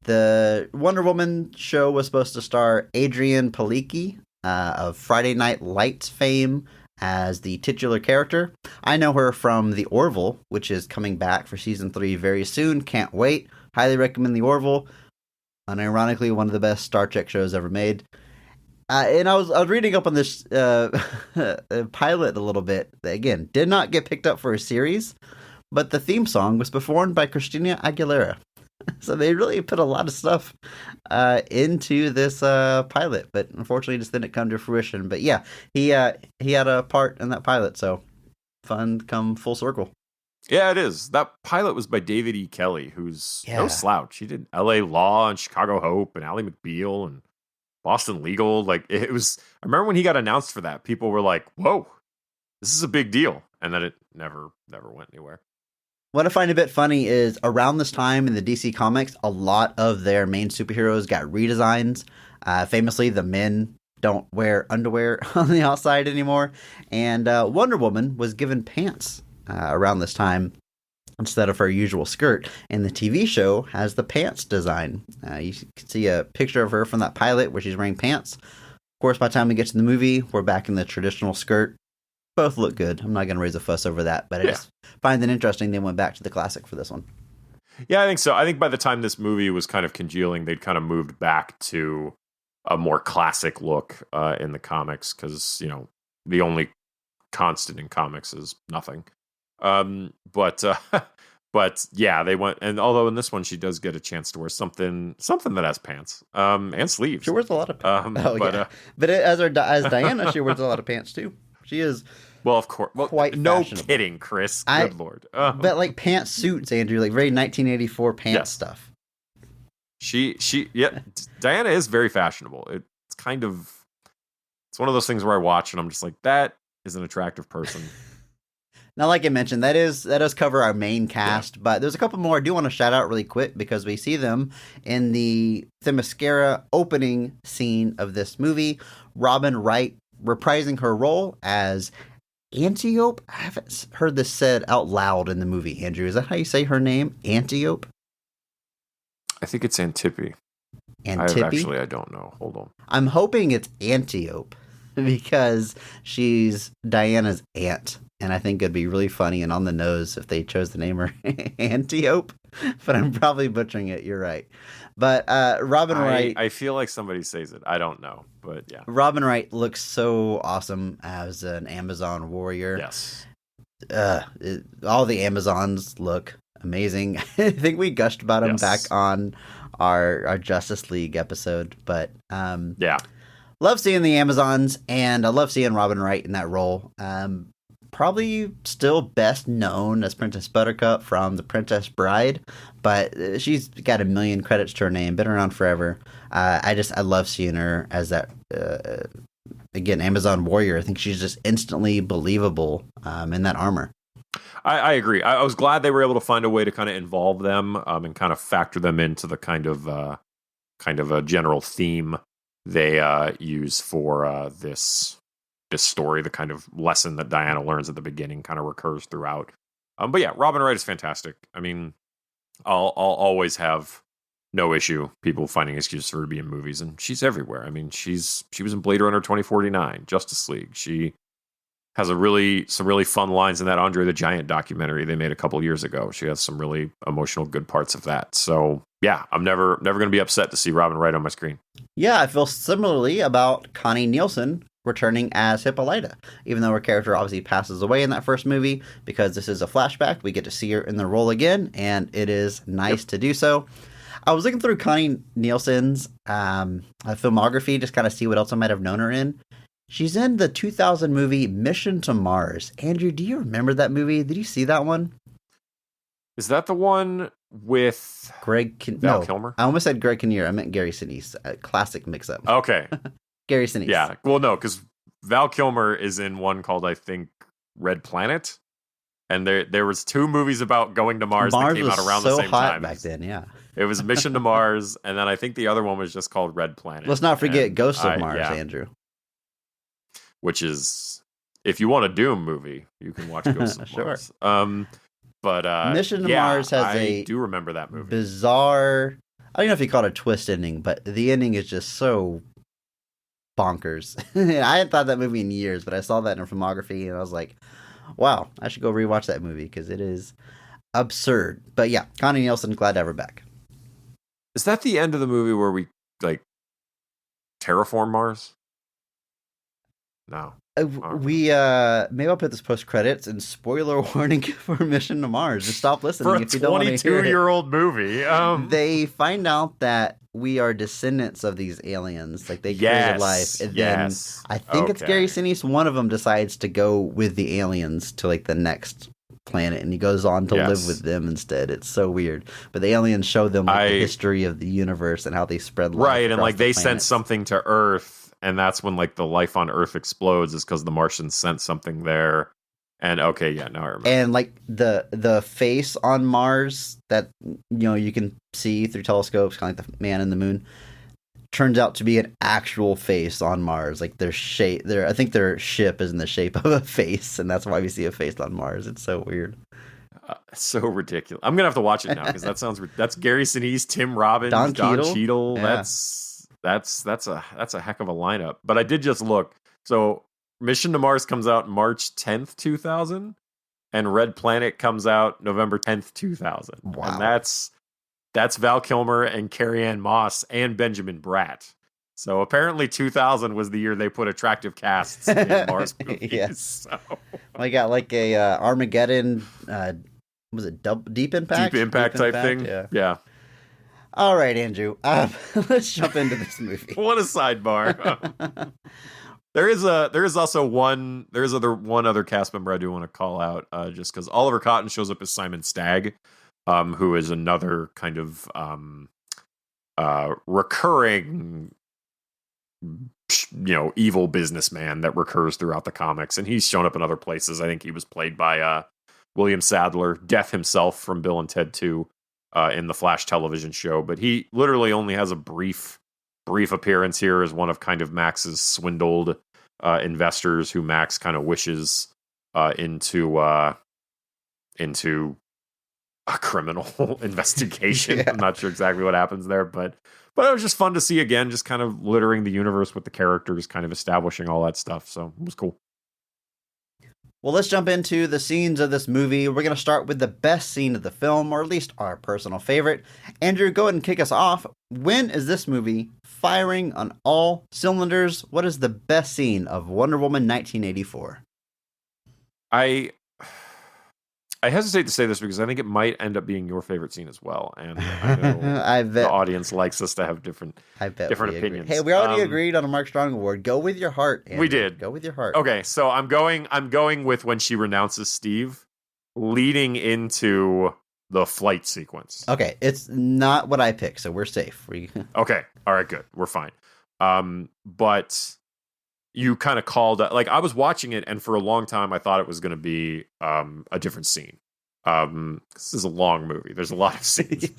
The Wonder Woman show was supposed to star Adrienne Palicki of Friday Night Lights fame as the titular character. I know her from The Orville, which is coming back for season 3 very soon. Can't wait. Highly recommend The Orville. Unironically, one of the best Star Trek shows ever made. And I was reading up on this pilot a little bit. Again, did not get picked up for a series, but the theme song was performed by Christina Aguilera. So they really put a lot of stuff into this pilot, but unfortunately just didn't come to fruition. But yeah, he had a part in that pilot, so fun come full circle. Yeah, it is. That pilot was by David E. Kelly, who's no slouch. He did L.A. Law and Chicago Hope and Ally McBeal and Boston Legal. Like, it was. I remember when he got announced for that, people were like, "Whoa, this is a big deal," and then it never went anywhere. What I find a bit funny is around this time in the DC Comics, a lot of their main superheroes got redesigns. Famously, the men don't wear underwear on the outside anymore, and Wonder Woman was given pants around this time instead of her usual skirt, and the TV show has the pants design. You can see a picture of her from that pilot where she's wearing pants. Of course, by the time we get to the movie, we're back in the traditional skirt. Both look good. I'm not going to raise a fuss over that, but I just find it interesting they went back to the classic for this one. Yeah, I think so. I think by the time this movie was kind of congealing, they'd kind of moved back to a more classic look in the comics because, the only constant in comics is nothing. But yeah, they went, and although in this one she does get a chance to wear something that has pants, and sleeves. She wears a lot of pants. But as Diana, she wears a lot of pants too. She is, well, of course, quite no kidding, Chris. Good Lord. But like pantsuits, Andrew, like very 1984 pants stuff. Diana is very fashionable. It's one of those things where I watch and I'm just like, that is an attractive person. Now, like I mentioned, that does cover our main cast, but there's a couple more I do want to shout out really quick because we see them in the Themyscira opening scene of this movie. Robin Wright reprising her role as Antiope. I haven't heard this said out loud in the movie, Andrew. Is that how you say her name? Antiope? I think it's Antippe. Antippe? I don't know. Hold on. I'm hoping it's Antiope because she's Diana's aunt. And I think it'd be really funny and on the nose if they chose to name her Antiope. But I'm probably butchering it. You're right. But Robin Wright... I feel like somebody says it. I don't know. But yeah. Robin Wright looks so awesome as an Amazon warrior. Yes. All the Amazons look amazing. I think we gushed about them back on our Justice League episode. But yeah. Love seeing the Amazons, and I love seeing Robin Wright in that role. Probably still best known as Princess Buttercup from The Princess Bride, but she's got a million credits to her name, been around forever. I love seeing her as that, again, Amazon warrior. I think she's just instantly believable in that armor. I agree. I was glad they were able to find a way to kind of involve them and kind of factor them into the kind of a general theme they use for this this story, the kind of lesson that Diana learns at the beginning kind of recurs throughout. But yeah, Robin Wright is fantastic. I mean, I'll always have no issue people finding excuses for her to be in movies, and she's everywhere. I mean, she was in Blade Runner 2049, Justice League. She has some really fun lines in that Andre the Giant documentary they made a couple years ago. She has some really emotional good parts of that. So yeah, I'm never going to be upset to see Robin Wright on my screen. Yeah, I feel similarly about Connie Nielsen returning as Hippolyta. Even though her character obviously passes away in that first movie, because this is a flashback, we get to see her in the role again, and it is nice to do so. I was looking through Connie Nielsen's filmography, just kind of see what else I might have known her in. She's in the 2000 movie Mission to Mars. Andrew, do you remember that movie? Did you see that one? Is that the one with Val Kilmer? I almost said Greg Kinnear. I meant Gary Sinise. A classic mix-up. Okay. Gary Sinise. Yeah. Well, no, because Val Kilmer is in one called, I think, Red Planet. And there was two movies about going to Mars that came out around the same time. Back then, yeah. It was Mission to Mars, and then I think the other one was just called Red Planet. Let's not forget Ghost of Mars, Andrew. Which is, if you want a Doom movie, you can watch Ghost of Mars. But Mission to Mars has I do remember that movie. Bizarre. I don't know if you call it a twist ending, but the ending is just so bonkers. I hadn't thought that movie in years, but I saw that in filmography, and I was like, wow, I should go rewatch that movie because it is absurd. But yeah, Connie Nielsen, glad to have her back. Is that the end of the movie where we terraform Mars? No. Maybe I'll put this post credits and spoiler warning for Mission to Mars. Just stop listening for if you don't want to hear it. 22-year-old movie. They find out that we are descendants of these aliens, like they created life, and then I think it's Gary Sinise. One of them decides to go with the aliens to the next planet, and he goes on to live with them instead. It's so weird, but the aliens show them the history of the universe and how they spread life. Right, and they sent something to Earth. And that's when the life on Earth explodes, is because the Martians sent something there. And now I remember. And the face on Mars that you can see through telescopes, kind of like the man in the moon, turns out to be an actual face on Mars. Their shape, I think their ship is in the shape of a face, and that's why we see a face on Mars. It's so weird. So ridiculous. I'm gonna have to watch it now because that's Gary Sinise, Tim Robbins, Don Cheadle. Yeah. That's a heck of a lineup. But I did just look. So Mission to Mars comes out March 10th, 2000, and Red Planet comes out November 10th, 2000. Wow. And that's Val Kilmer and Carrie-Anne Moss and Benjamin Bratt. So apparently 2000 was the year they put attractive casts in Mars movies. Yes. So. I got a Armageddon, was it Deep Impact? Deep Impact type thing? Yeah. All right, Andrew. Let's jump into this movie. What a sidebar. There is one other cast member I do want to call out, just because Oliver Cotton shows up as Simon Stagg, who is another kind of recurring, evil businessman that recurs throughout the comics, and he's shown up in other places. I think he was played by William Sadler, Death himself from Bill and Ted 2. In the Flash television show, but he literally only has a brief appearance here as one of kind of Max's swindled investors who Max kind of wishes into a criminal investigation. Yeah. I'm not sure exactly what happens there, but it was just fun to see again, just kind of littering the universe with the characters, kind of establishing all that stuff. So it was cool. Well, let's jump into the scenes of this movie. We're going to start with the best scene of the film, or at least our personal favorite. Andrew, go ahead and kick us off. When is this movie firing on all cylinders? What is the best scene of Wonder Woman 1984? I hesitate to say this because I think it might end up being your favorite scene as well. And I know I bet the audience likes us to have different opinions. Hey, we already agreed on a Mark Strong award. Go with your heart, Andrew. We did. Go with your heart. Okay, so I'm going with when she renounces Steve, leading into the flight sequence. Okay, it's not what I picked, so we're safe. Okay, all right, good. We're fine. But you kind of called, I was watching it, and for a long time I thought it was going to be a different scene. This is a long movie. There's a lot of scenes,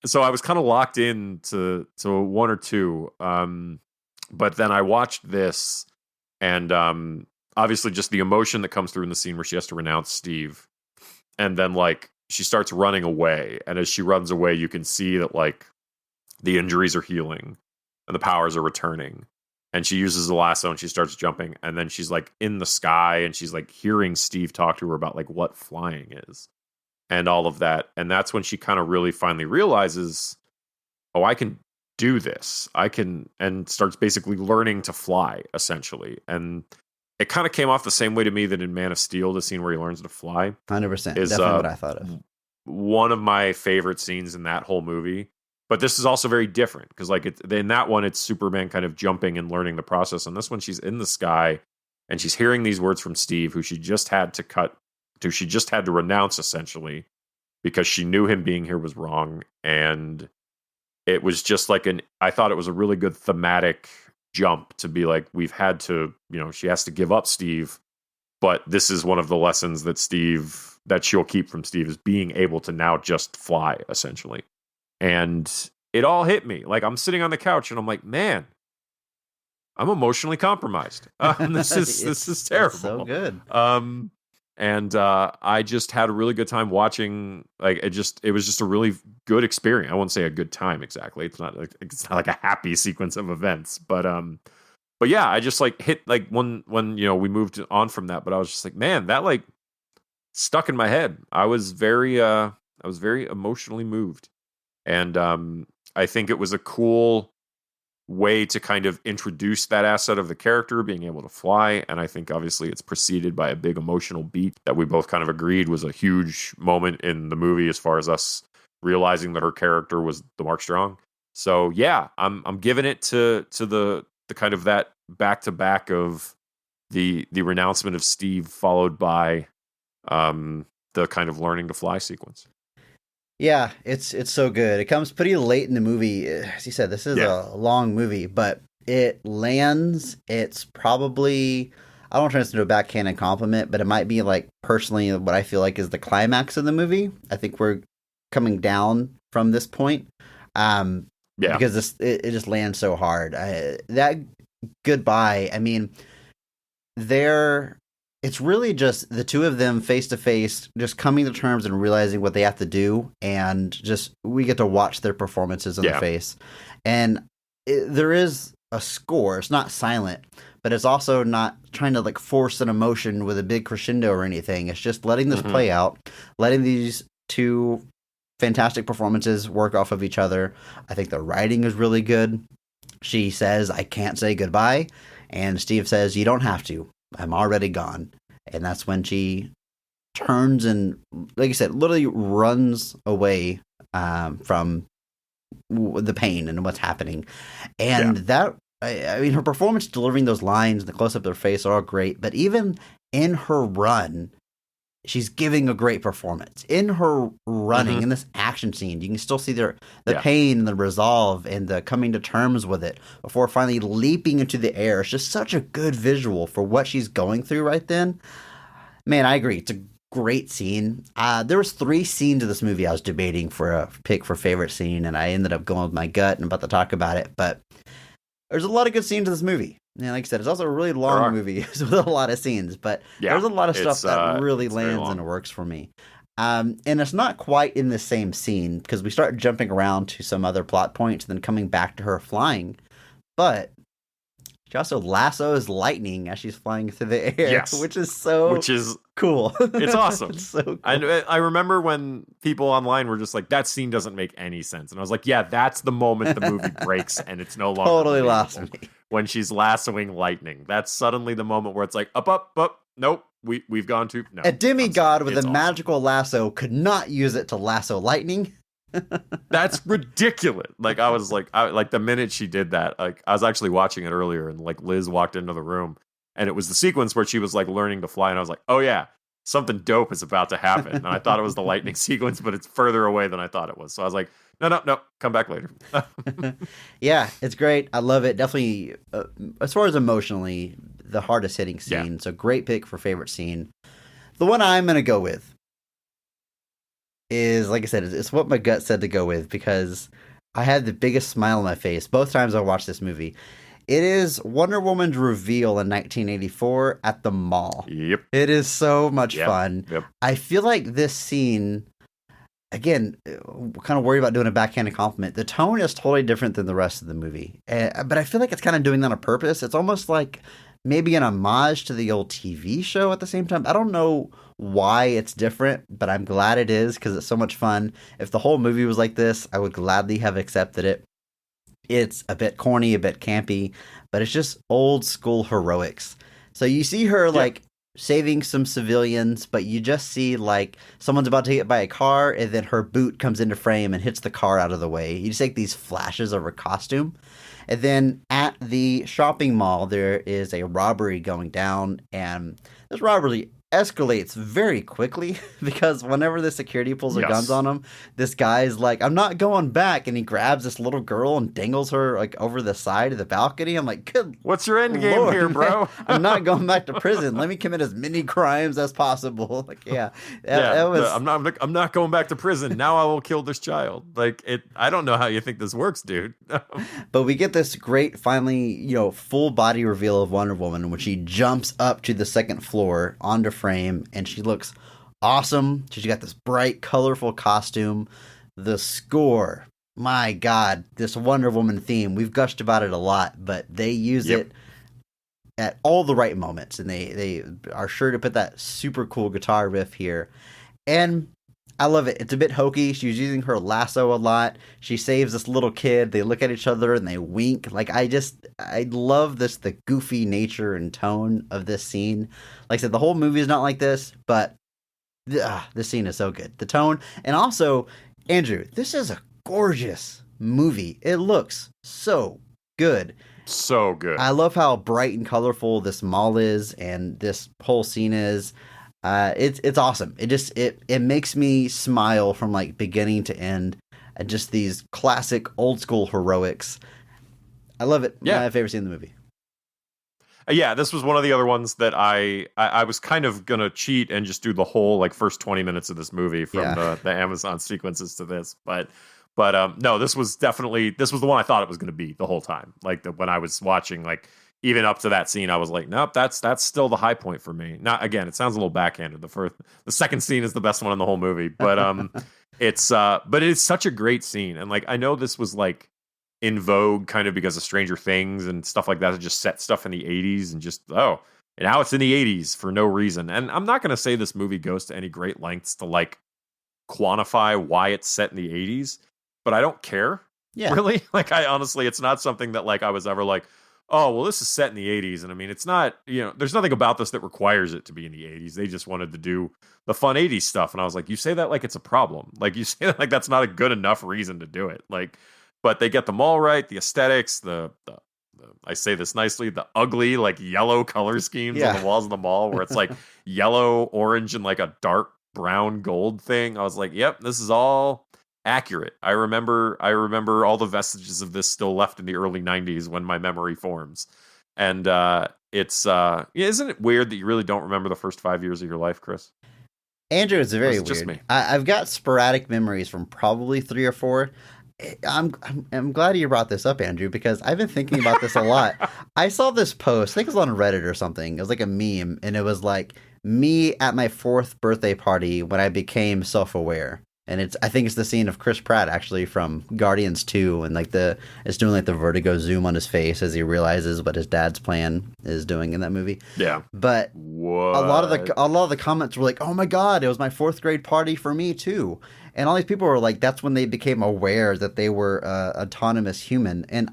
so I was kind of locked in to one or two. But then I watched this, and obviously just the emotion that comes through in the scene where she has to renounce Steve, and then like she starts running away, and as she runs away, you can see that like the injuries are healing and the powers are returning. And she uses the lasso and she starts jumping, and then she's like in the sky and she's like hearing Steve talk to her about like what flying is and all of that. And that's when she kind of really finally realizes, oh, I can do this. I can, and starts basically learning to fly essentially. And it kind of came off the same way to me that in Man of Steel, the scene where he learns to fly 100%. is Definitely what I thought of. One of my favorite scenes in that whole movie. But this is also very different because, like, in that one, it's Superman kind of jumping and learning the process. And this one, she's in the sky and she's hearing these words from Steve, who she just had to renounce essentially because she knew him being here was wrong. And it was just like I thought it was a really good thematic jump to be like, we've had to, she has to give up Steve. But this is one of the lessons that she'll keep from Steve is being able to now just fly essentially. And it all hit me. Like I'm sitting on the couch and I'm like, man, I'm emotionally compromised. This is terrible. So good. And I just had a really good time watching. Like it was just a really good experience. I won't say a good time exactly. It's not like a happy sequence of events, but yeah, I just like hit like when we moved on from that. But I was just like, man, that like stuck in my head. I was very emotionally moved. And I think it was a cool way to kind of introduce that asset of the character being able to fly. And I think obviously it's preceded by a big emotional beat that we both kind of agreed was a huge moment in the movie as far as us realizing that her character was the Mark Strong. So yeah, I'm giving it to the kind of that back to back of the renouncement of Steve followed by the kind of learning to fly sequence. Yeah, it's so good. It comes pretty late in the movie. As you said, this is a long movie, but it lands. It's probably, I don't want to turn this into a backhanded compliment, but it might be like personally what I feel like is the climax of the movie. I think we're coming down from this point. Because it just lands so hard. That goodbye, I mean, it's really just the two of them face to face, just coming to terms and realizing what they have to do, and just we get to watch their performances in the face. And there is a score. It's not silent, but it's also not trying to like force an emotion with a big crescendo or anything. It's just letting this play out, letting these two fantastic performances work off of each other. I think the writing is really good. She says, "I can't say goodbye," and Steve says, "You don't have to. I'm already gone." And that's when she turns and, like you said, literally runs away from the pain and what's happening. And that, I mean, her performance delivering those lines and the close-up of her face are all great. But even in her run, she's giving a great performance. In her running, in this action scene, you can still see the pain and the resolve and the coming to terms with it before finally leaping into the air. It's just such a good visual for what she's going through right then. Man, I agree. It's a great scene. There was 3 scenes of this movie I was debating for a pick for favorite scene, and I ended up going with my gut and about to talk about it. But there's a lot of good scenes in this movie. And like I said, it's also a really long movie with a lot of scenes, but there's a lot of stuff that really lands and works for me. And it's not quite in the same scene because we start jumping around to some other plot points and then coming back to her flying. But she also lassos lightning as she's flying through the air, which is cool. It's awesome. It's so cool. I remember when people online were just like, that scene doesn't make any sense. And I was like, yeah, that's the moment the movie breaks and it's no longer totally lost me. When she's lassoing lightning. That's suddenly the moment where it's like, up, nope, we've gone to... No, a demigod with a magical lasso could not use it to lasso lightning. That's ridiculous. Like, I was like, the minute she did that, like, I was actually watching it earlier and like Liz walked into the room and it was the sequence where she was like learning to fly and I was like, oh yeah, something dope is about to happen. And I thought it was the lightning sequence, but it's further away than I thought it was. So I was like, no, come back later. Yeah, it's great. I love it. Definitely, as far as emotionally, the hardest hitting scene. Yeah. So great pick for favorite scene. The one I'm going to go with is, like I said, it's what my gut said to go with because I had the biggest smile on my face both times I watched this movie. It is Wonder Woman's reveal in 1984 at the mall. Yep. It is so much fun. Yep. I feel like this scene, again, kind of worried about doing a backhanded compliment. The tone is totally different than the rest of the movie. But I feel like it's kind of doing that on purpose. It's almost like maybe an homage to the old TV show at the same time. I don't know why it's different, but I'm glad it is because it's so much fun. If the whole movie was like this, I would gladly have accepted it. It's a bit corny, a bit campy, but it's just old school heroics. So you see her like saving some civilians, but you just see like someone's about to get hit by a car and then her boot comes into frame and hits the car out of the way. You just take these flashes of her costume. And then at the shopping mall, there is a robbery going down, and this robbery escalates very quickly because whenever the security pulls their guns on him, this guy's like, I'm not going back, and he grabs this little girl and dangles her like over the side of the balcony. I'm like, good, what's your end game here, bro? I'm not going back to prison. Let me commit as many crimes as possible. Like, that was. I'm not going back to prison. Now I will kill this child. Like it. I don't know how you think this works, dude. But we get this great, finally, full body reveal of Wonder Woman when she jumps up to the second floor onto frame, and she looks awesome. She's got this bright, colorful costume. The score, my God, this Wonder Woman theme, we've gushed about it a lot, but they use it at all the right moments, and they are sure to put that super cool guitar riff here. And I love it. It's a bit hokey. She's using her lasso a lot. She saves this little kid. They look at each other and they wink. Like, I love the goofy nature and tone of this scene. Like I said, the whole movie is not like this, but this scene is so good. The tone. And also, Andrew, this is a gorgeous movie. It looks so good. So good. I love how bright and colorful this mall is and this whole scene is. It's awesome. It makes me smile from like beginning to end. And just these classic old school heroics. I love it. Yeah. My favorite scene in the movie. This was one of the other ones that I was kind of gonna cheat and just do the whole like first 20 minutes of this movie from the Amazon sequences to this, but no, this was the one I thought it was gonna be the whole time. Like when I was watching, like even up to that scene, I was like, nope, that's still the high point for me. Now, again, it sounds a little backhanded. The second scene is the best one in the whole movie, but it's such a great scene, and like I know this was like in vogue kind of because of Stranger Things and stuff like that to just set stuff in the 80s and just and now it's in the 80s for no reason. And I'm not going to say this movie goes to any great lengths to like quantify why it's set in the 80s, but I don't care. Really. Like I honestly, it's not something that like I was ever like, oh, well, this is set in the 80s. And I mean, it's not, there's nothing about this that requires it to be in the 80s. They just wanted to do the fun 80s stuff. And I was like, you say that like it's a problem. Like you say that like that's not a good enough reason to do it. Like, but they get them all right. The aesthetics, the I say this nicely, the ugly like yellow color schemes on the walls of the mall where it's like yellow, orange, and like a dark brown gold thing. I was like, yep, this is all accurate. I remember all the vestiges of this still left in the early 90s when my memory forms. And isn't it weird that you really don't remember the first 5 years of your life, Chris? Andrew, it's very weird. Just me. I've got sporadic memories from probably 3 or 4. I'm glad you brought this up, Andrew, because I've been thinking about this a lot. I saw this post, I think it was on Reddit or something. It was like a meme, and it was like me at my 4th birthday party when I became self-aware. And I think it's the scene of Chris Pratt actually from Guardians 2, and like it's doing like the vertigo zoom on his face as he realizes what his dad's plan is doing in that movie. Yeah. But what? a lot of the comments were like, "Oh my God, it was my 4th grade party for me too." And all these people were like, that's when they became aware that they were autonomous human. And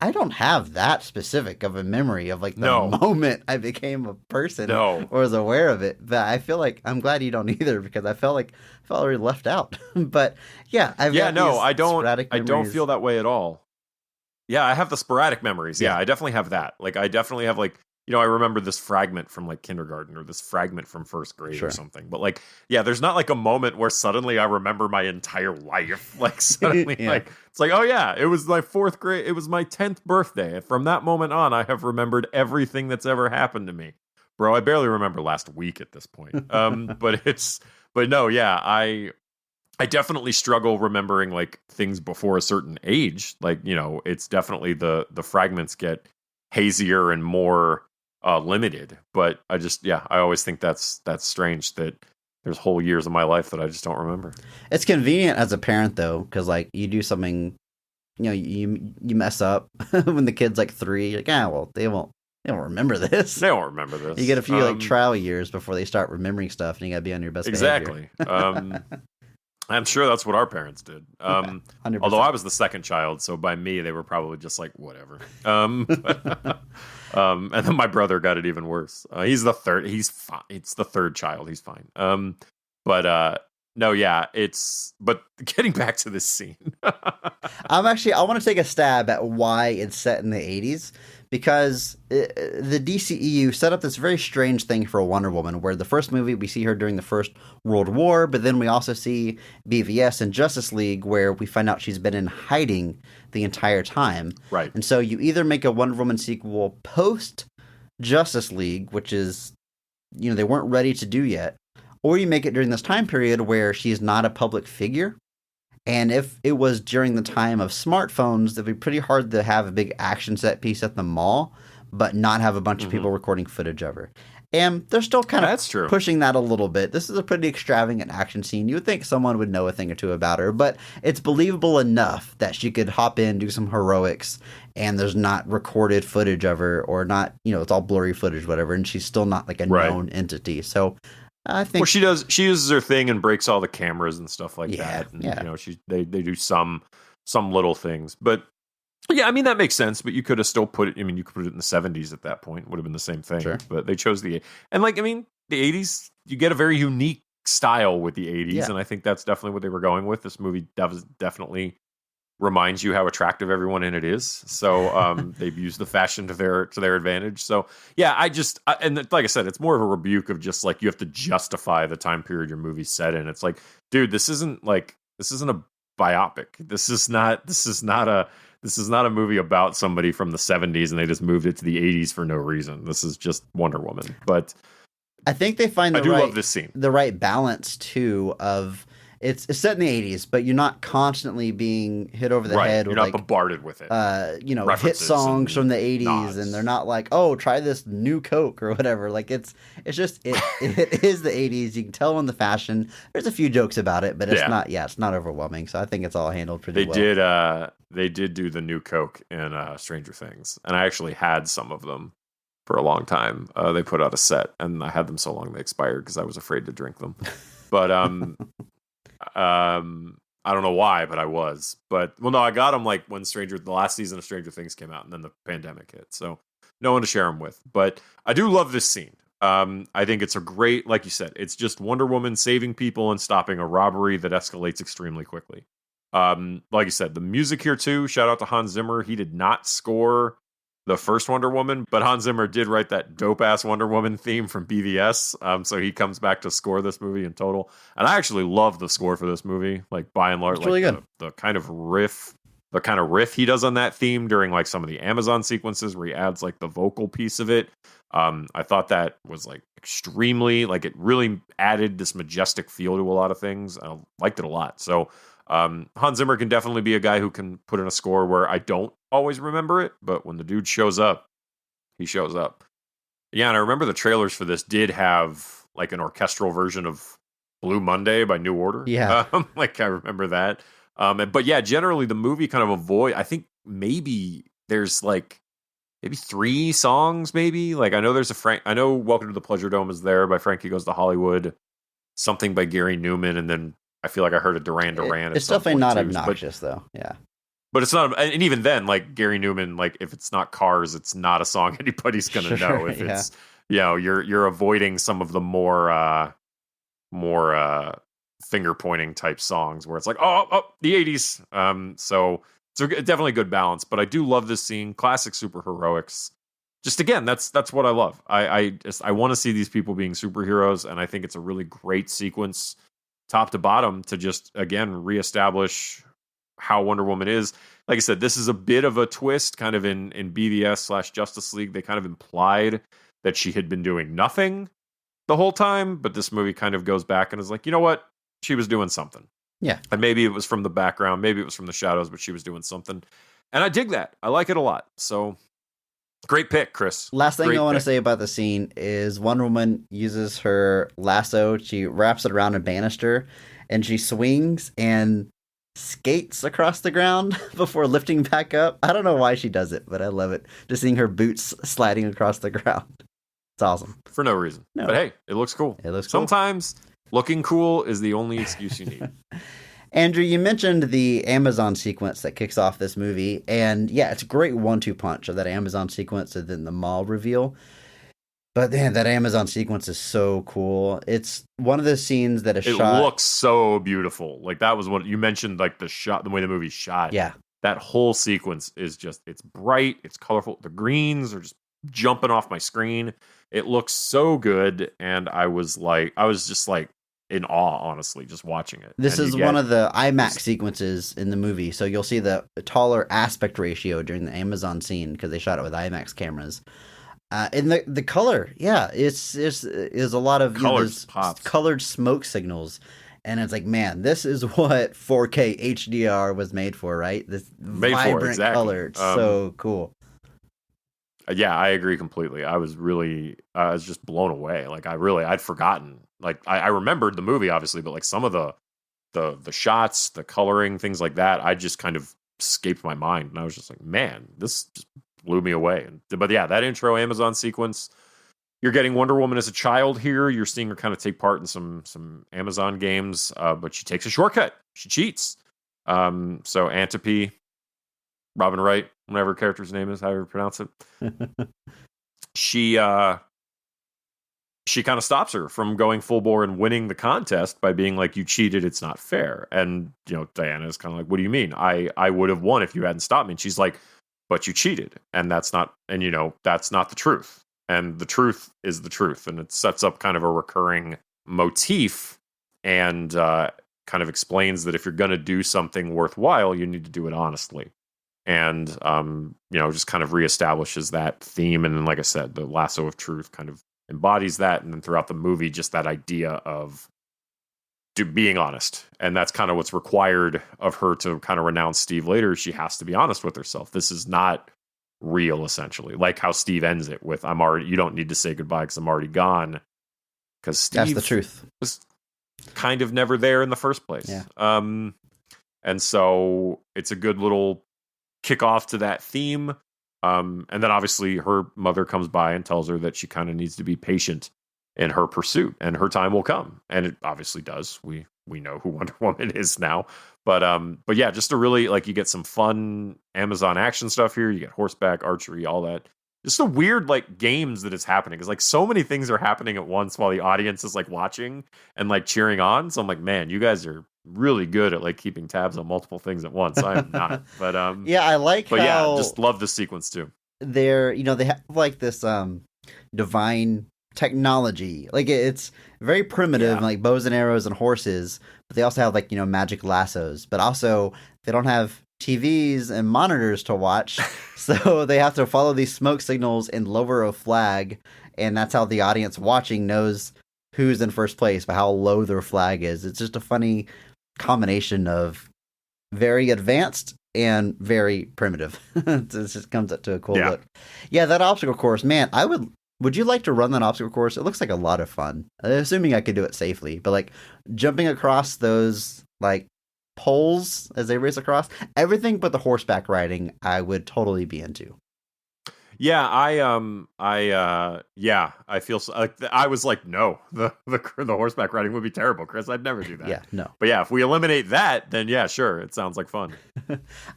I don't have that specific of a memory of like the moment I became a person or was aware of it. But I feel like I'm glad you don't either, because I felt really left out. But I don't feel that way at all. Yeah, I have the sporadic memories. Yeah, I definitely have that. Like I definitely have like, I remember this fragment from like kindergarten or this fragment from 1st grade or something. But like, there's not like a moment where suddenly I remember my entire life. Like suddenly, like it's like, oh yeah, it was my 4th grade. It was my 10th birthday. From that moment on, I have remembered everything that's ever happened to me, bro. I barely remember last week at this point. I definitely struggle remembering like things before a certain age. Like, it's definitely the fragments get hazier and more limited. But I always think that's strange that there's whole years of my life that I just don't remember. It's convenient as a parent though, because like you do something, you mess up when the kid's like 3, you're like, well, they won't remember this. They won't remember this. You get a few like trial years before they start remembering stuff, and you got to be on your best behavior. I'm sure that's what our parents did. 100%. Although I was the second child, so by me they were probably just like whatever. And then my brother got it even worse. He's the third. He's fine. It's the third child. He's fine. No, yeah, but getting back to this scene. I want to take a stab at why it's set in the 80s, because the DCEU set up this very strange thing for a Wonder Woman, where the first movie we see her during the First World War, but then we also see BVS and Justice League, where we find out she's been in hiding the entire time. Right. And so you either make a Wonder Woman sequel post Justice League, which is, they weren't ready to do yet, or you make it during this time period where she's not a public figure. And if it was during the time of smartphones, it'd be pretty hard to have a big action set piece at the mall, but not have a bunch of people recording footage of her. And they're still kind of pushing that a little bit. This is a pretty extravagant action scene. You would think someone would know a thing or two about her, but it's believable enough that she could hop in, do some heroics, and there's not recorded footage of her, or not, it's all blurry footage, whatever, and she's still not like a known entity. So I think she uses her thing and breaks all the cameras and stuff like that. And, they do some little things, but yeah, I mean, that makes sense, but you could have still put it, you could put it in the 70s at that point, would have been the same thing, but they chose the 80s, you get a very unique style with the 80s. And I think that's definitely what they were going with. This movie definitely reminds you how attractive everyone in it is. So they've used the fashion to their advantage. So yeah, and like I said, it's more of a rebuke of just like, you have to justify the time period your movie's set in. It's like, dude, this isn't a biopic. This is not a movie about somebody from the 70s and they just moved it to the 80s for no reason. This is just Wonder Woman. But I think they find love this scene. The right balance too of it's set in the 80s, but you're not constantly being hit over the head. You're not bombarded with it. Hit songs from the 80s, nods. And they're not like, oh, try this new Coke or whatever. Like it's just it is the 80s. You can tell in the fashion. There's a few jokes about it, but it's not overwhelming. So I think it's all handled pretty well. They did do the new Coke in Stranger Things, and I actually had some of them for a long time. They put out a set, and I had them so long they expired because I was afraid to drink them. But I don't know why, but I was. But no, I got them like when the last season of Stranger Things came out, and then the pandemic hit, so no one to share them with. But I do love this scene. I think it's a great, like you said, it's just Wonder Woman saving people and stopping a robbery that escalates extremely quickly. Like you said, the music here too, shout out to Hans Zimmer. He did not score the first Wonder Woman, but Hans Zimmer did write that dope-ass Wonder Woman theme from BVS. So he comes back to score this movie in total. And I actually love the score for this movie. Like, by and large, it's really good. The kind of riff he does on that theme during like some of the Amazon sequences where he adds like the vocal piece of it. I thought that was like extremely, like, it really added this majestic feel to a lot of things. I liked it a lot. So Hans Zimmer can definitely be a guy who can put in a score where I don't always remember it, but when the dude shows up, he shows up. Yeah, and I remember the trailers for this did have like an orchestral version of Blue Monday by New Order. Yeah. Like I remember that. But yeah, generally the movie kind of I think maybe there's like maybe 3 songs, maybe. Like I know there's I know Welcome to the Pleasure Dome is there by Frankie Goes to Hollywood, something by Gary Newman, and then I feel like I heard a Duran Duran. It's definitely not obnoxious though. Yeah. But it's not, and even then, like Gary Newman, like if it's not Cars, it's not a song anybody's gonna know. If it's, you're avoiding some of the more finger pointing type songs where it's like, oh, the 80s. So it's definitely a good balance. But I do love this scene, classic super heroics. Just again, that's what I love. I want to see these people being superheroes, and I think it's a really great sequence, top to bottom, to just again reestablish how Wonder Woman is. Like I said, this is a bit of a twist kind of in BVS / Justice League. They kind of implied that she had been doing nothing the whole time, but this movie kind of goes back and is like, you know what? She was doing something. Yeah. And maybe it was from the background, maybe it was from the shadows, but she was doing something. And I dig that. I like it a lot. So Great pick, Chris. Last thing Great I want to pick. say about the scene is Wonder Woman uses her lasso. She wraps it around a banister, and she swings and skates across the ground before lifting back up. I don't know why she does it, but I love it. Just seeing her boots sliding across the ground. It's awesome. For no reason. No. But hey, it looks cool. It looks cool. Sometimes looking cool is the only excuse you need. Andrew, you mentioned the Amazon sequence that kicks off this movie, and yeah, it's a great 1-2 punch of that Amazon sequence and then the mall reveal. But man, that Amazon sequence is so cool. It's one of the scenes that is It shot. looks so beautiful. Like that was what you mentioned, like the shot, the way the movie's shot. Yeah, That whole sequence is just, it's bright, it's colorful. The greens are just jumping off my screen. It looks so good. And I was just like in awe, honestly, just watching it. this And is one of the IMAX sequences in the movie, so you'll see the taller aspect ratio during the Amazon scene because they shot it with IMAX cameras. And the color, yeah, it's a lot of Colors pops. colored smoke signals, and it's like, man, this is what 4K HDR was made for, right? This vibrant exactly. color, it's so cool. Yeah, I agree completely. I was just blown away. Like I'd forgotten. Like I remembered the movie obviously, but like some of the shots, the coloring, things like that, I just kind of escaped my mind, and I was just like, man, this just blew me away. But yeah, that intro Amazon sequence, you're getting Wonder Woman as a child here. You're seeing her kind of take part in some Amazon games, but she takes a shortcut. She cheats. So Antipy, Robin Wright, whatever her character's name is, however you pronounce it, she kind of stops her from going full bore and winning the contest by being like, you cheated, it's not fair. And Diana is kind of like, what do you mean? I would have won if you hadn't stopped me. And she's like, but you cheated, and that's not the truth. And the truth is the truth. And it sets up kind of a recurring motif and kind of explains that if you're going to do something worthwhile, you need to do it honestly. And, just kind of reestablishes that theme. And then, like I said, the lasso of truth kind of embodies that. And then throughout the movie, just that idea of being honest. And that's kind of what's required of her to kind of renounce Steve later. She has to be honest with herself. This is not real, essentially. Like how Steve ends it with, you don't need to say goodbye because I'm already gone. Because Steve That's the truth. was kind of never there in the first place. Yeah. And so it's a good little kickoff to that theme. And then obviously her mother comes by and tells her that she kind of needs to be patient in her pursuit, and her time will come. And it obviously does. We know who Wonder Woman is now. But yeah, just to really, like, you get some fun Amazon action stuff here. You get horseback, archery, all that. Just the weird, like, games that is happening. Because, like, so many things are happening at once while the audience is, like, watching and, like, cheering on. So I'm like, man, you guys are really good at, like, keeping tabs on multiple things at once. I am not. But yeah, I like but how yeah, just love the sequence too. they have like this divine technology. Like it's very primitive, like bows and arrows and horses, but they also have like, magic lassos, but also they don't have TVs and monitors to watch. So they have to follow these smoke signals and lower a flag. And that's how the audience watching knows who's in first place by how low their flag is. It's just a funny combination of very advanced and very primitive. It just comes up to a cool look. Yeah, that obstacle course, man, would you like to run that obstacle course? It looks like a lot of fun. Assuming I could do it safely, but like jumping across those like poles as they race across, everything but the horseback riding, I would totally be into. Yeah, I feel so, like I was like, no, the horseback riding would be terrible, Chris. I'd never do that. Yeah, no. But yeah, if we eliminate that, then yeah, sure, it sounds like fun.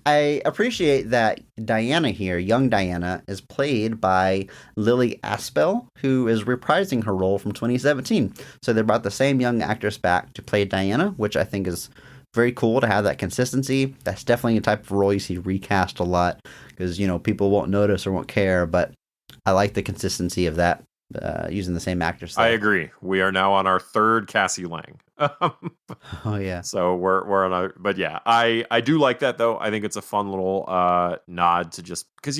I appreciate that Diana here, young Diana, is played by Lily Aspel, who is reprising her role from 2017. So they brought the same young actress back to play Diana, which I think is very cool to have that consistency. That's definitely a type of role you see recast a lot because, people won't notice or won't care, but I like the consistency of that using the same actress. I agree. We are now on our third Cassie Lang. Oh yeah. So we're on our, but yeah, I do like that though. I think it's a fun little nod to just because,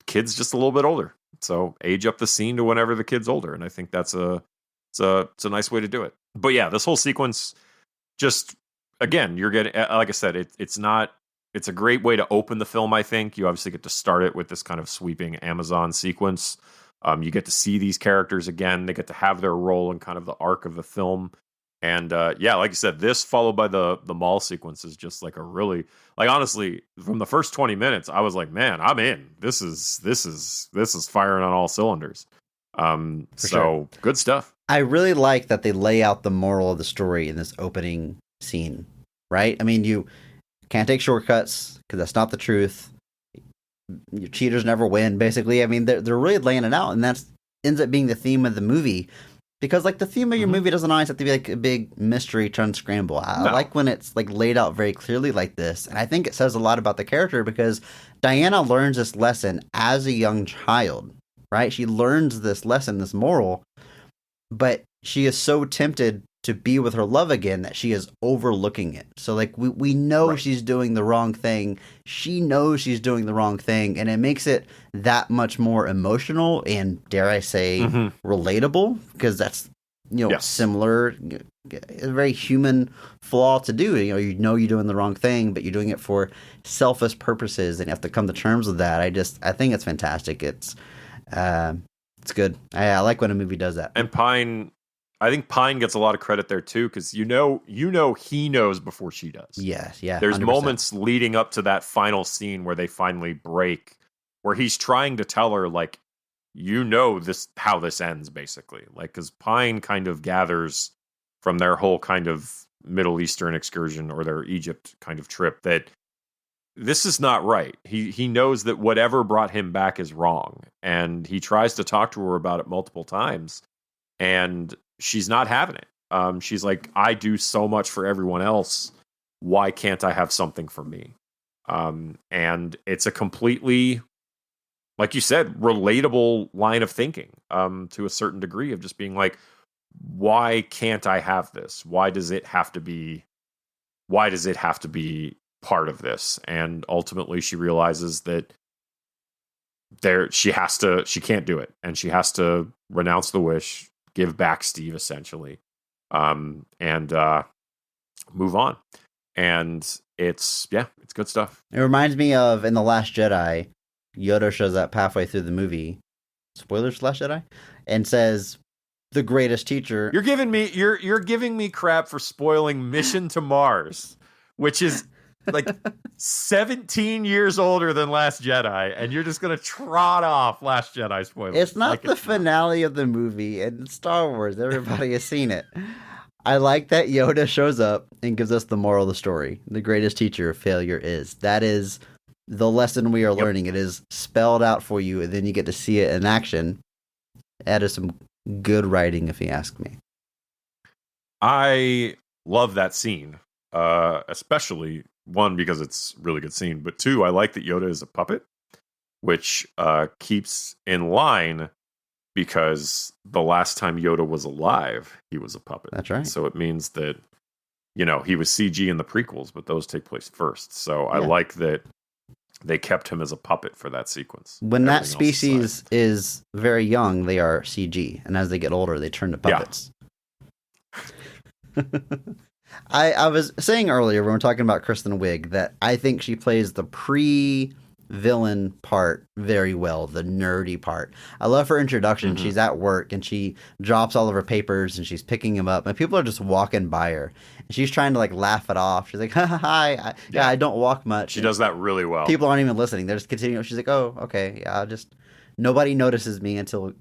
kid's just a little bit older. So age up the scene to whenever the kid's older. And I think it's a nice way to do it. But yeah, this whole sequence, just again, you're getting, like I said, it's not it's a great way to open the film, I think. You obviously get to start it with this kind of sweeping Amazon sequence. You get to see these characters again. They get to have their role in kind of the arc of the film. And yeah, like I said, this followed by the mall sequence is just like a really, like, honestly, from the first 20 minutes, I was like, man, I'm in. This is firing on all cylinders. So good stuff. I really like that they lay out the moral of the story in this opening scene, right? I mean, you can't take shortcuts because that's not the truth. Your cheaters never win, basically. I mean, they're really laying it out, and that ends up being the theme of the movie. Because, like, the theme of your movie doesn't always have to be, like, a big mystery to unscramble. I like when it's, like, laid out very clearly like this. And I think it says a lot about the character because Diana learns this lesson as a young child, right? She learns this lesson, this moral, but she is so tempted to be with her love again that she is overlooking it. So, like, we know she's doing the wrong thing. She knows she's doing the wrong thing, and it makes it that much more emotional and, dare I say, relatable, because that's, similar, a very human flaw to do. You know you're doing the wrong thing, but you're doing it for selfish purposes, and you have to come to terms with that. I think it's fantastic. It's good. I like when a movie does that. And I think Pine gets a lot of credit there too, because he knows before she does. Yes, yeah. There's 100%. moments leading up to that final scene where they finally break, where he's trying to tell her, like, this how this ends, basically. Like, because Pine kind of gathers from their whole kind of Middle Eastern excursion or their Egypt kind of trip that this is not right. He knows that whatever brought him back is wrong, and he tries to talk to her about it multiple times, and she's not having it. She's like, I do so much for everyone else. Why can't I have something for me? And it's a completely, like you said, relatable line of thinking, to a certain degree, of just being like, why can't I have this? Why does it have to be part of this? And ultimately she realizes that she can't do it, and she has to renounce the wish, give back Steve, essentially, and move on. And it's good stuff. It reminds me of, in The Last Jedi, Yoda shows up halfway through the movie, spoilers, Last Jedi, and says, the greatest teacher. You're giving me crap for spoiling Mission to Mars, which is like 17 years older than Last Jedi, and you're just gonna trot off Last Jedi spoilers. It's not the finale of the movie, and Star Wars, everybody has seen it. I like that Yoda shows up and gives us the moral of the story. The greatest teacher of failure is. That is the lesson we are learning. It is spelled out for you, and then you get to see it in action. That is some good writing, if you ask me. I love that scene, especially, one, because it's a really good scene, but two, I like that Yoda is a puppet, which keeps in line because the last time Yoda was alive, he was a puppet. That's right. So it means that, he was CG in the prequels, but those take place first. So I like that they kept him as a puppet for that sequence. When that species is very young, they are CG, and as they get older, they turn to puppets. Yeah. I was saying earlier when we were talking about Kristen Wiig that I think she plays the pre-villain part very well, the nerdy part. I love her introduction. Mm-hmm. She's at work and she drops all of her papers and she's picking them up, and people are just walking by her. And she's trying to, like, laugh it off. She's like, hi, I don't walk much. She does that really well. People aren't even listening. They're just continuing. She's like, oh, okay, yeah, nobody notices me until,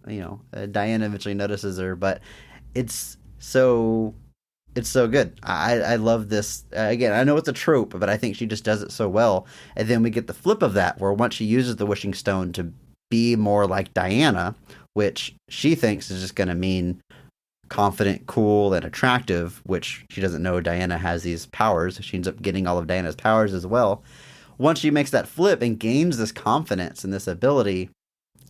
Diana eventually notices her. But it's so good. I love this. Again, I know it's a trope, but I think she just does it so well. And then we get the flip of that, where once she uses the wishing stone to be more like Diana, which she thinks is just going to mean confident, cool, and attractive, which she doesn't know Diana has these powers. She ends up getting all of Diana's powers as well. Once she makes that flip and gains this confidence and this ability,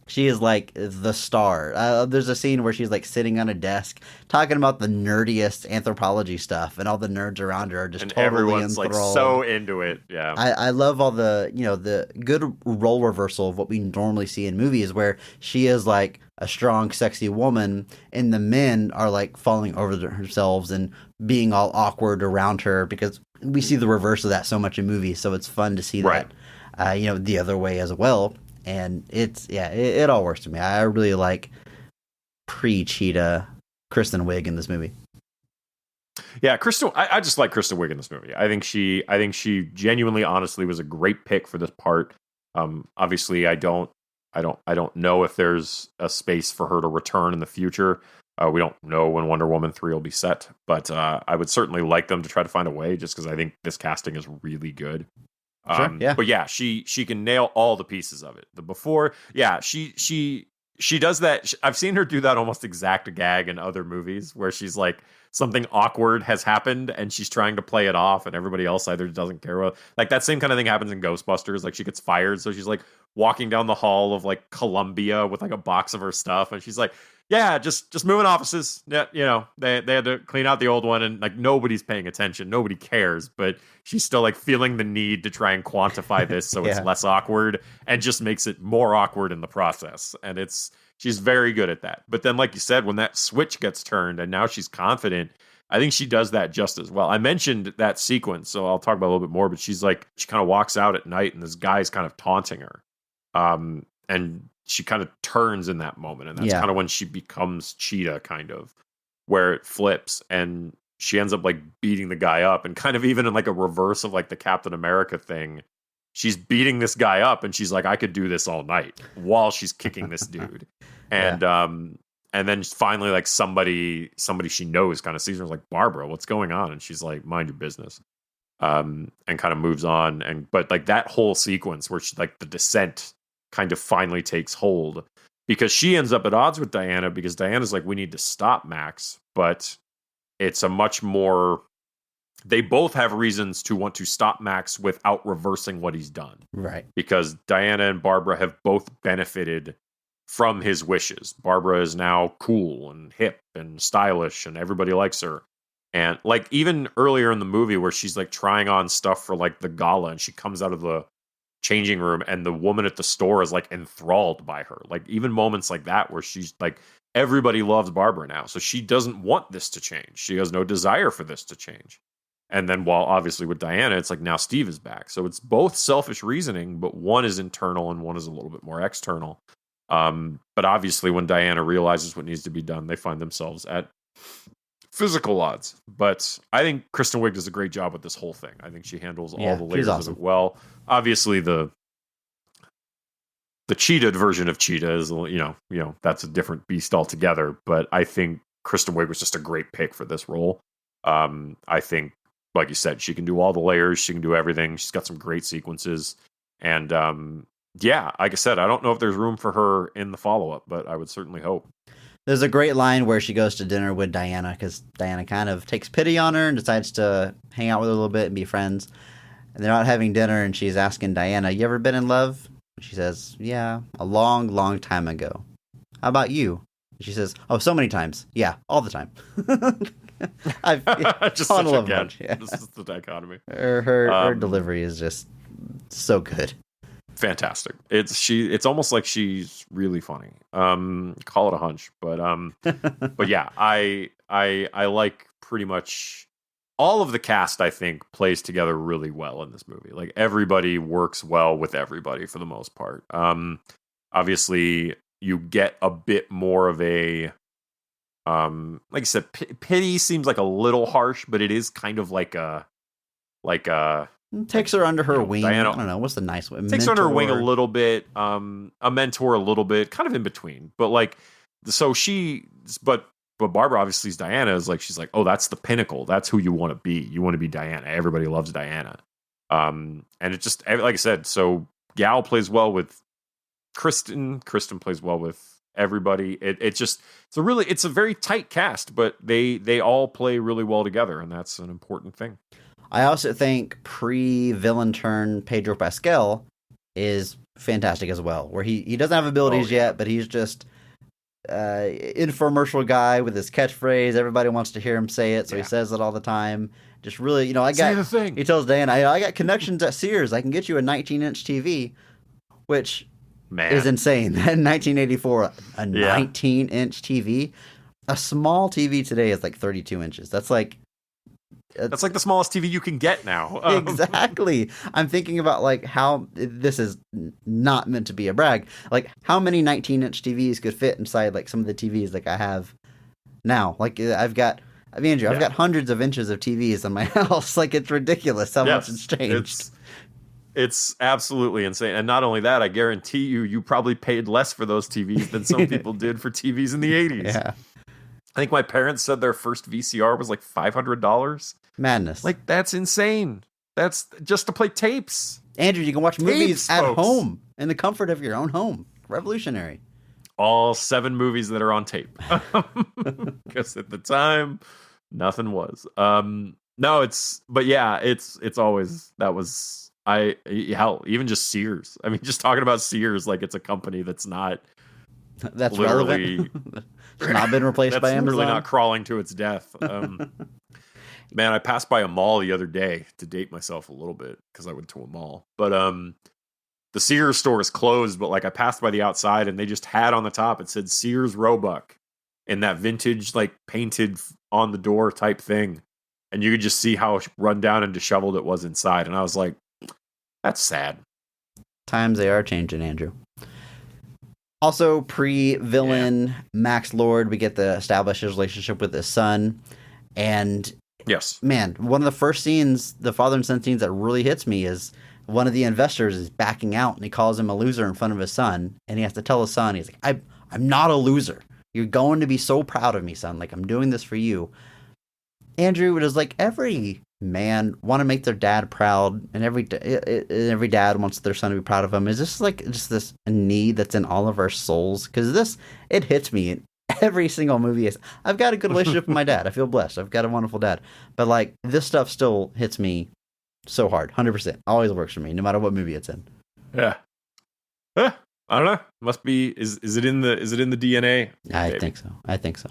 she is like the star. There's a scene where she's like sitting on a desk talking about the nerdiest anthropology stuff, and all the nerds around her are just totally everyone's enthralled. Like so into it. Yeah, I love all the the good role reversal of what we normally see in movies, where she is like a strong, sexy woman, and the men are like falling over themselves and being all awkward around her, because we see the reverse of that so much in movies, so it's fun to see Right. that, the other way as well. And it all works to me. I really like pre-Cheetah Kristen Wiig in this movie. Yeah, I just like Kristen Wiig in this movie. I think she genuinely, honestly was a great pick for this part. Obviously, I don't know if there's a space for her to return in the future. We don't know when Wonder Woman 3 will be set, but I would certainly like them to try to find a way, just because I think this casting is really good. Sure, yeah. But yeah, she can nail all the pieces of it. The before, yeah, she does that. I've seen her do that almost exact gag in other movies where she's like, something awkward has happened and she's trying to play it off and everybody else either doesn't care. Well, like that same kind of thing happens in Ghostbusters. Like she gets fired, so she's like walking down the hall of like Columbia with like a box of her stuff, and she's like, yeah, just moving offices. Yeah, they had to clean out the old one, and like nobody's paying attention, nobody cares, but she's still like feeling the need to try and quantify this so it's less awkward, and just makes it more awkward in the process. And she's very good at that. But then, like you said, when that switch gets turned and now she's confident, I think she does that just as well. I mentioned that sequence, so I'll talk about it a little bit more, but she's like, she kind of walks out at night and this guy's kind of taunting her. And she kind of turns in that moment. And that's kind of when she becomes Cheetah, kind of, where it flips and she ends up like beating the guy up, and kind of even in like a reverse of like the Captain America thing. She's beating this guy up and she's like, I could do this all night while she's kicking this dude. And and then finally like somebody she knows kind of sees her, like, Barbara, what's going on? And she's like, mind your business. And kind of moves on. But like that whole sequence where she, like, the descent kind of finally takes hold, because she ends up at odds with Diana, because Diana's like, we need to stop Max. But it's a much more, they both have reasons to want to stop Max without reversing what he's done. Right. Because Diana and Barbara have both benefited from his wishes. Barbara is now cool and hip and stylish and everybody likes her. And like even earlier in the movie where she's like trying on stuff for like the gala, and she comes out of the changing room and the woman at the store is like enthralled by her. Like even moments like that where she's like, everybody loves Barbara now. So she doesn't want this to change. She has no desire for this to change. And then while obviously with Diana, it's like now Steve is back. So it's both selfish reasoning, but one is internal and one is a little bit more external. But obviously when Diana realizes what needs to be done, they find themselves at physical odds. But I think Kristen Wiig does a great job with this whole thing. I think she handles all the layers of it well. Obviously the cheetah version of Cheetah is, you know, that's a different beast altogether. But I think Kristen Wiig was just a great pick for this role. I think, like you said, she can do all the layers. She can do everything. She's got some great sequences. And yeah, like I said, I don't know if there's room for her in the follow-up, but I would certainly hope. There's a great line where she goes to dinner with Diana, because Diana kind of takes pity on her and decides to hang out with her a little bit and be friends. And they're out having dinner, and she's asking Diana, you ever been in love? She says, yeah, a long, long time ago. How about you? She says, oh, so many times. Yeah, all the time. I've just such a bunch. Yeah. This is the dichotomy. Her delivery is just so good. Fantastic. It's almost like she's really funny. Call it a hunch, but yeah, I like pretty much all of the cast. I think plays together really well in this movie. Like everybody works well with everybody for the most part. Obviously you get a bit more of a like I said, pity seems like a little harsh, but it is kind of like a takes her under her wing. Diana, I don't know what's the nice way. Takes her under her wing a little bit. A mentor a little bit, kind of in between. But like, so but Barbara obviously is Diana. Is like, she's like, oh, that's the pinnacle. That's who you want to be. You want to be Diana. Everybody loves Diana. And it just, like I said, so Gal plays well with Kristen. Kristen plays well with everybody. It's a very tight cast, but they all play really well together, and that's an important thing. I also think pre-villain turn Pedro Pascal is fantastic as well, where he doesn't have abilities yet, but he's just infomercial guy with his catchphrase. Everybody wants to hear him say it, so he says it all the time. Just really, say the thing. He tells Diana, I got connections at Sears. I can get you a 19-inch TV, which is insane. In 1984, a 19-inch TV. A small TV today is like 32 inches. That's like That's like the smallest TV you can get now. Exactly. I'm thinking about like how this is not meant to be a brag. Like how many 19-inch TVs could fit inside like some of the TVs like I have now. Like I've got hundreds of inches of TVs in my house. Like it's ridiculous how much it's changed. It's absolutely insane. And not only that, I guarantee you probably paid less for those TVs than some people did for TVs in the 80s. Yeah. I think my parents said their first VCR was like $500. Madness. Like, that's insane. That's just to play tapes. Andrew, you can watch movies at folks. home in the comfort of your own home. Revolutionary. All 7 movies that are on tape. Because at the time, nothing was. But yeah, it's always, that was... hell, even just Sears. I mean, just talking about Sears like it's a company that's not relevant. It's not been replaced by Amazon. That's really not crawling to its death. Man, I passed by a mall the other day to date myself a little bit because I went to a mall. But the Sears store is closed, but like I passed by the outside and they just had on the top, it said Sears Roebuck in that vintage, like painted on the door type thing. And you could just see how run down and disheveled it was inside. And I was like, that's sad. Times they are changing, Andrew. Also, pre-villain Max Lord, we get to establish his relationship with his son. And, yes, man, one of the first scenes, the father and son scenes that really hits me is one of the investors is backing out and he calls him a loser in front of his son. And he has to tell his son, he's like, I'm not a loser. You're going to be so proud of me, son. Like, I'm doing this for you. Andrew, it is like every man want to make their dad proud, and every dad wants their son to be proud of them. Is this like just this need that's in all of our souls? Because it hits me in every single movie. I've got a good relationship with my dad. I feel blessed. I've got a wonderful dad. But like this stuff still hits me so hard. 100%. Always works for me, no matter what movie it's in. Yeah. I don't know. Must be. Is it in the DNA? I think so.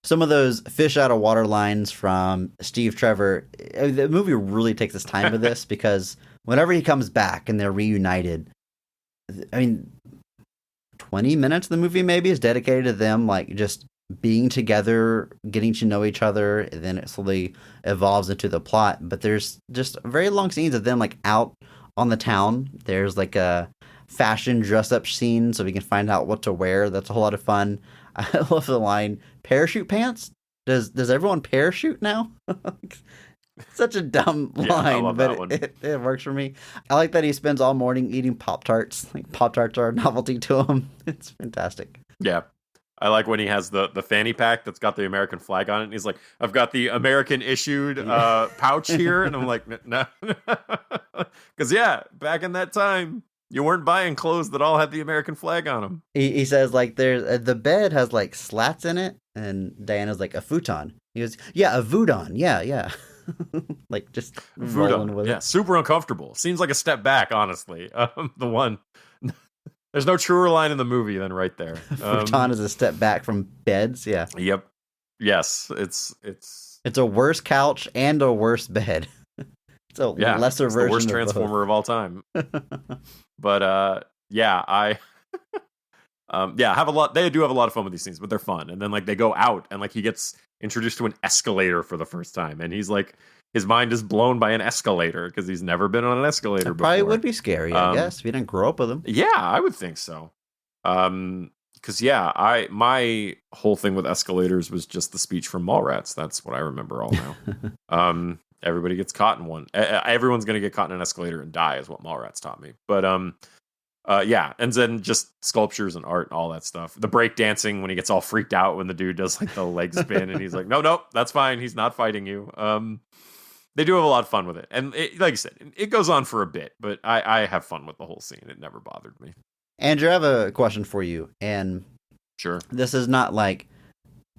Some of those fish out of water lines from Steve Trevor, the movie really takes its time with this because whenever he comes back and they're reunited, I mean, 20 minutes of the movie maybe is dedicated to them like just being together, getting to know each other, and then it slowly evolves into the plot. But there's just very long scenes of them like out on the town. There's like a fashion dress up scene so we can find out what to wear. That's a whole lot of fun. I love the line, parachute pants? Does everyone parachute now? Such a dumb line, but it works for me. I like that he spends all morning eating Pop-Tarts. Like Pop-Tarts are a novelty to him. It's fantastic. Yeah. I like when he has the fanny pack that's got the American flag on it. And he's like, I've got the American issued pouch here. And I'm like, no. Because, back in that time, you weren't buying clothes that all had the American flag on them. He says, like, there's the bed has, like, slats in it. And Diana's like, a futon. He goes, yeah, a voodon. Yeah. Like, just rolling with it. Yeah, super uncomfortable. Seems like a step back, honestly. The one... There's no truer line in the movie than right there. Futon is a step back from beds, yeah. Yep. Yes, it's a worse couch and a worse bed. It's a lesser version. The worst transformer of all time. But I have a lot. They do have a lot of fun with these things, but they're fun. And then like they go out and like he gets introduced to an escalator for the first time, and he's like, his mind is blown by an escalator because he's never been on an escalator before. Probably would be scary, I guess, if you didn't grow up with them. Yeah, I would think so. Because my whole thing with escalators was just the speech from Mallrats. That's what I remember all now. Everybody gets caught in one. Everyone's going to get caught in an escalator and die is what Mallrats taught me. But and then just sculptures and art and all that stuff. The break dancing when he gets all freaked out when the dude does like the leg spin and he's like, no, that's fine. He's not fighting you. They do have a lot of fun with it. And like you said, it goes on for a bit, but I have fun with the whole scene. It never bothered me. Andrew, I have a question for you. And sure, this is not like,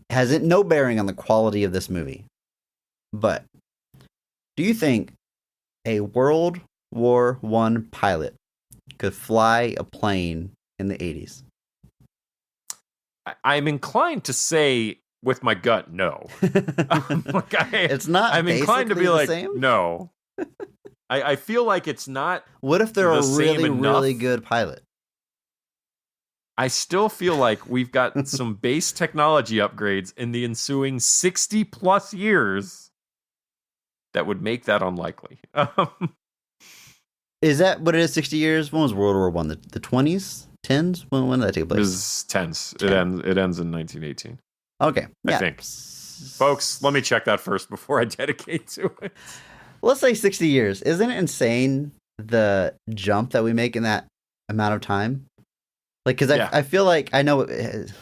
has it no bearing on the quality of this movie. But do you think a World War I pilot could fly a plane in the 80s? I'm inclined to say with my gut, no. It's not. I'm inclined to be like, same? No. I feel like it's not. What if they're a really good pilot? I still feel like we've got some base technology upgrades in the ensuing 60 plus years that would make that unlikely. Is that what it is? 60 years? When was World War One? The 20s, 10s? When did that take place? It was tense. It ends in 1918. Okay, I think. Folks, let me check that first before I dedicate to it. Let's say 60 years. Isn't it insane the jump that we make in that amount of time? Like, because I feel like I know the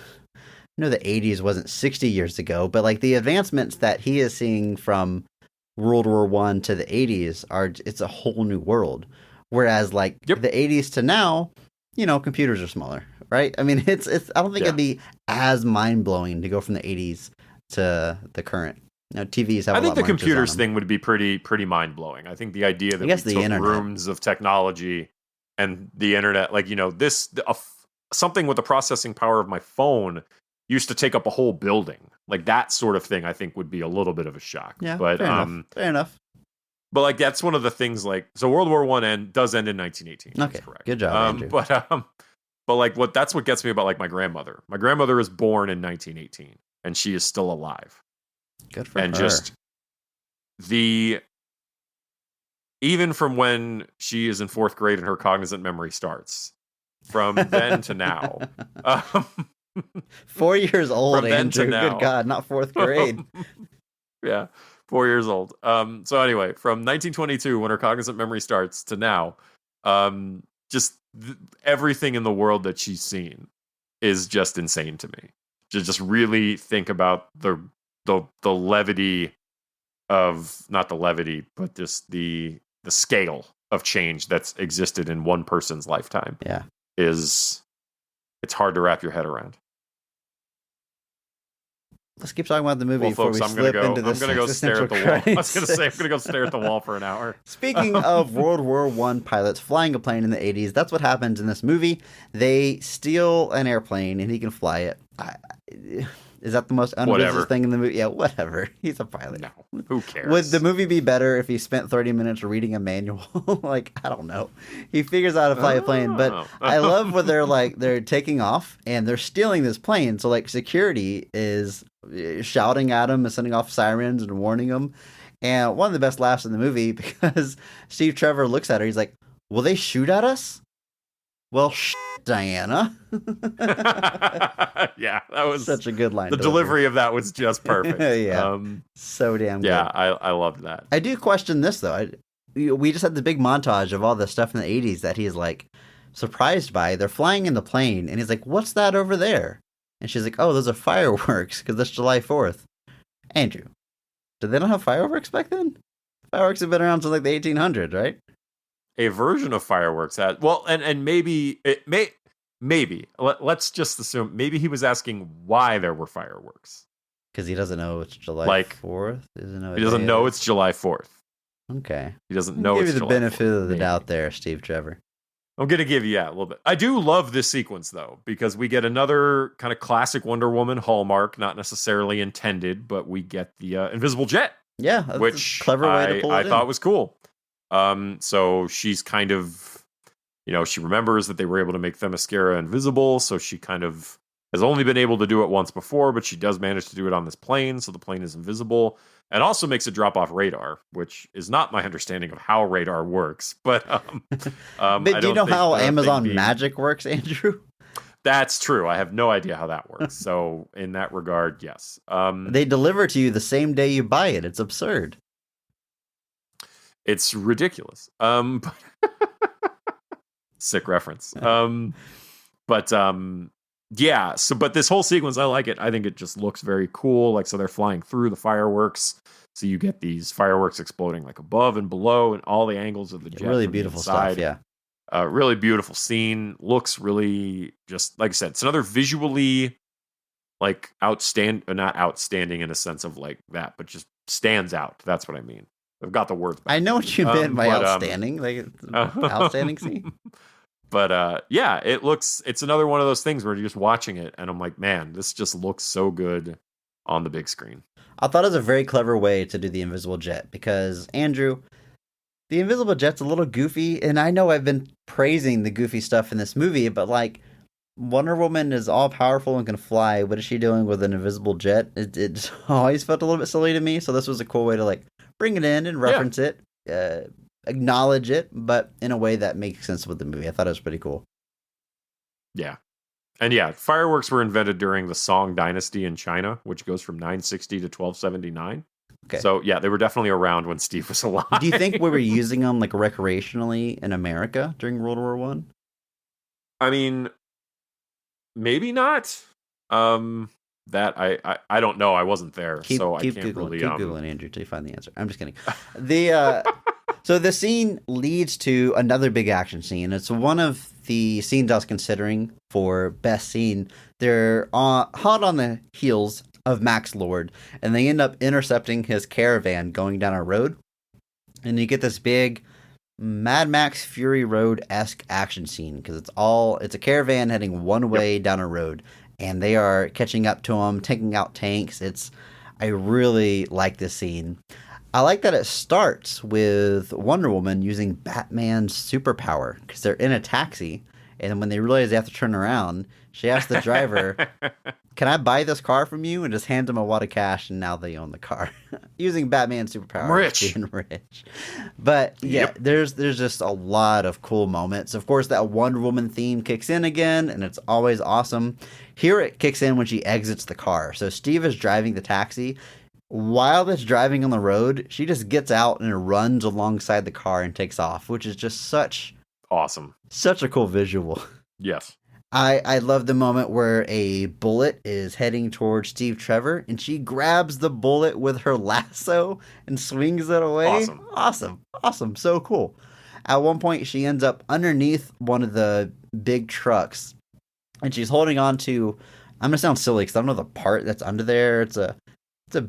80s wasn't 60 years ago, but like the advancements that he is seeing from World War One to the 80s it's a whole new world. Whereas like the 80s to now, computers are smaller, right? I mean, it's I don't think it'd be as mind blowing to go from the 80s to the current. TVs have. I think the computers thing would be pretty mind blowing. I think the idea that we took rooms of technology and the internet, like something with the processing power of my phone used to take up a whole building, like that sort of thing. I think would be a little bit of a shock. Yeah, but fair enough. But like that's one of the things. Like, so World War One does end in 1918. Okay, that's correct. Good job, Andrew. But like that's what gets me about like my grandmother. My grandmother was born in 1918, and she is still alive. Good for her. And just even from when she is in 4th grade and her cognizant memory starts, from then to now. 4 years old, Andrew. Good God, not 4th grade. Yeah, 4 years old. So anyway, from 1922, when her cognizant memory starts, to now, everything in the world that she's seen is just insane to me. To just really think about the levity of, not the levity, but just the scale of change that's existed in one person's lifetime. Yeah, it's hard to wrap your head around. Let's keep talking about the movie before folks, we slip into this. I'm gonna go stare at the wall. I was gonna say I'm gonna go stare at the wall for an hour. Speaking of World War One pilots flying a plane in the 80s, that's what happens in this movie. They steal an airplane and he can fly it. Is that the most unbusiness thing in the movie? Yeah, whatever. He's a pilot. No, who cares? Would the movie be better if he spent 30 minutes reading a manual? Like, I don't know. He figures out how to fly a plane, but I love when they're taking off and they're stealing this plane. So like security is shouting at him and sending off sirens and warning him. And one of the best laughs in the movie, because Steve Trevor looks at her, he's like, "Will they shoot at us?" Well, Diana. Yeah, that was such a good line. The delivery of that was just perfect. Yeah, so damn good. Yeah, I loved that. I do question this though. We just had the big montage of all the stuff in the 80s that he's like surprised by. They're flying in the plane, and he's like, "What's that over there?" And she's like, "Oh, those are fireworks because it's July 4th." Andrew, did they not have fireworks back then? Fireworks have been around since like the 1800s, right? A version of fireworks had, and maybe let's just assume maybe he was asking why there were fireworks because he doesn't know it's July 4th. He doesn't know it's July 4th. Okay, he doesn't know. Give you the benefit of the doubt there, Steve Trevor. I'm gonna give you a little bit. I do love this sequence though, because we get another kind of classic Wonder Woman hallmark, not necessarily intended, but we get the invisible jet. Yeah, that's which a clever way to pull it I thought was cool. So she's kind of, she remembers that they were able to make Themyscira invisible, so she kind of has only been able to do it once before, but she does manage to do it on this plane, so the plane is invisible, and also makes it drop off radar, which is not my understanding of how radar works, but but do you know how Amazon Magic works, Andrew? That's true. I have no idea how that works. So in that regard, yes. They deliver to you the same day you buy it. It's absurd. It's ridiculous. Sick reference. Yeah. So, but this whole sequence, I like it. I think it just looks very cool. Like, so they're flying through the fireworks. So you get these fireworks exploding like above and below and all the angles of the jet. Really beautiful stuff. Yeah. Really beautiful scene. Looks really just, like I said, it's another visually like not outstanding in a sense of like that, but just stands out. That's what I mean. I've got the words back. I know what you meant by outstanding, like outstanding scene. But yeah, it's another one of those things where you're just watching it and I'm like, man, this just looks so good on the big screen. I thought it was a very clever way to do the invisible jet because, Andrew, the invisible jet's a little goofy, and I know I've been praising the goofy stuff in this movie, but like, Wonder Woman is all powerful and can fly. What is she doing with an invisible jet? It always felt a little bit silly to me, so this was a cool way to like bring it in and reference it, acknowledge it, but in a way that makes sense with the movie. I thought it was pretty cool. Yeah. And yeah, fireworks were invented during the Song Dynasty in China, which goes from 960 to 1279. Okay. So yeah, they were definitely around when Steve was alive. Do you think we were using them like recreationally in America during World War One? I mean, maybe not. That I don't know. I wasn't there, so I can't really. Keep Googling, Andrew, till you find the answer. I'm just kidding. So the scene leads to another big action scene. It's one of the scenes I was considering for best scene. They're hot on the heels of Max Lord, and they end up intercepting his caravan going down a road, and you get this big Mad Max Fury Road-esque action scene because it's a caravan heading one way down a road, and they are catching up to him, taking out tanks. I really like this scene. I like that it starts with Wonder Woman using Batman's superpower because they're in a taxi, and when they realize they have to turn around, she asks the driver, "Can I buy this car from you?" and just hands him a wad of cash, and now they own the car using Batman's superpower. Being rich. But yeah, there's just a lot of cool moments. Of course, that Wonder Woman theme kicks in again, and it's always awesome. Here it kicks in when she exits the car. So Steve is driving the taxi. While it's driving on the road, she just gets out and runs alongside the car and takes off, which is just such a cool visual. Yes. I love the moment where a bullet is heading towards Steve Trevor, and she grabs the bullet with her lasso and swings it away. Awesome. So cool. At one point, she ends up underneath one of the big trucks, and she's holding on to, I'm going to sound silly because I don't know the part that's under there. It's a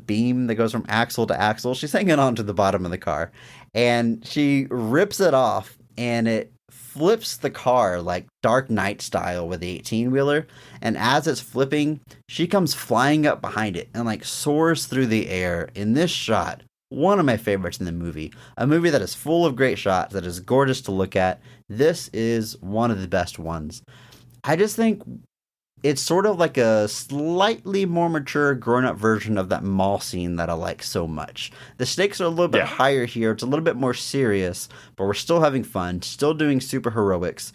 beam that goes from axle to axle. She's hanging on to the bottom of the car, and she rips it off, and it flips the car like Dark Knight style with the 18-wheeler. And as it's flipping, she comes flying up behind it and like soars through the air. In this shot, one of my favorites in the movie, a movie that is full of great shots, that is gorgeous to look at. This is one of the best ones. I just think it's sort of like a slightly more mature, grown-up version of that mall scene that I like so much. The stakes are a little bit higher here. It's a little bit more serious, but we're still having fun, still doing super heroics.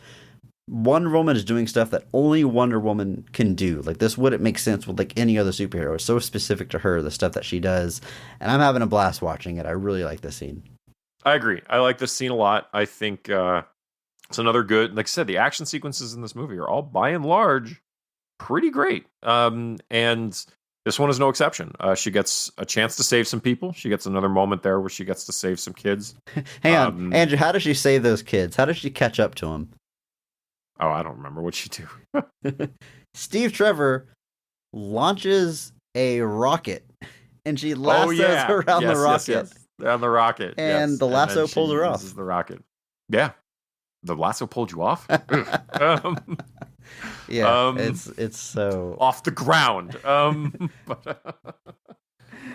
Wonder Woman is doing stuff that only Wonder Woman can do. Like, this wouldn't make sense with like any other superhero. It's so specific to her, the stuff that she does. And I'm having a blast watching it. I really like this scene. I agree. I like this scene a lot. I think it's another good, like I said, the action sequences in this movie are all by and large pretty great. And this one is no exception. She gets a chance to save some people. She gets another moment there where she gets to save some kids. Hang on, Andrew, how does she save those kids? How does she catch up to them? Oh, I don't remember what she do. Steve Trevor launches a rocket, and she lassos around the rocket. Yes. On the rocket. And the lasso pulls her off. The rocket. Yeah. The lasso pulled you off? It's so off the ground.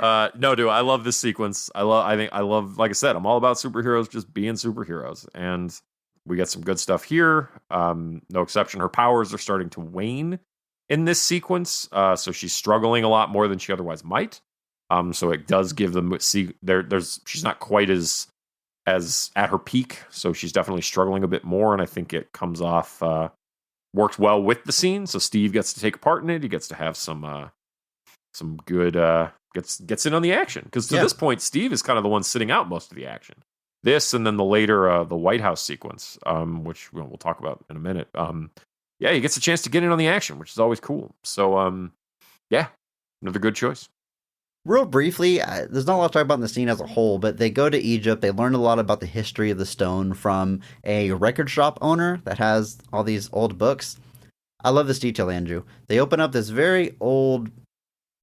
No, dude, I love this sequence. I love, like I said, I'm all about superheroes just being superheroes, and we get some good stuff here. No exception. Her powers are starting to wane in this sequence, so she's struggling a lot more than she otherwise might. So it does give them she's not quite as at her peak, so she's definitely struggling a bit more, and I think it comes off works well with the scene. So Steve gets to take a part in it. He gets to have some good gets in on the action, because to this point Steve is kind of the one sitting out most of the action. This, and then the later the White House sequence, which we'll talk about in a minute. He gets a chance to get in on the action, which is always cool. So another good choice. Real briefly, there's not a lot to talk about in the scene as a whole, but they go to Egypt. They learn a lot about the history of the stone from a record shop owner that has all these old books. I love this detail, Andrew. They open up this very old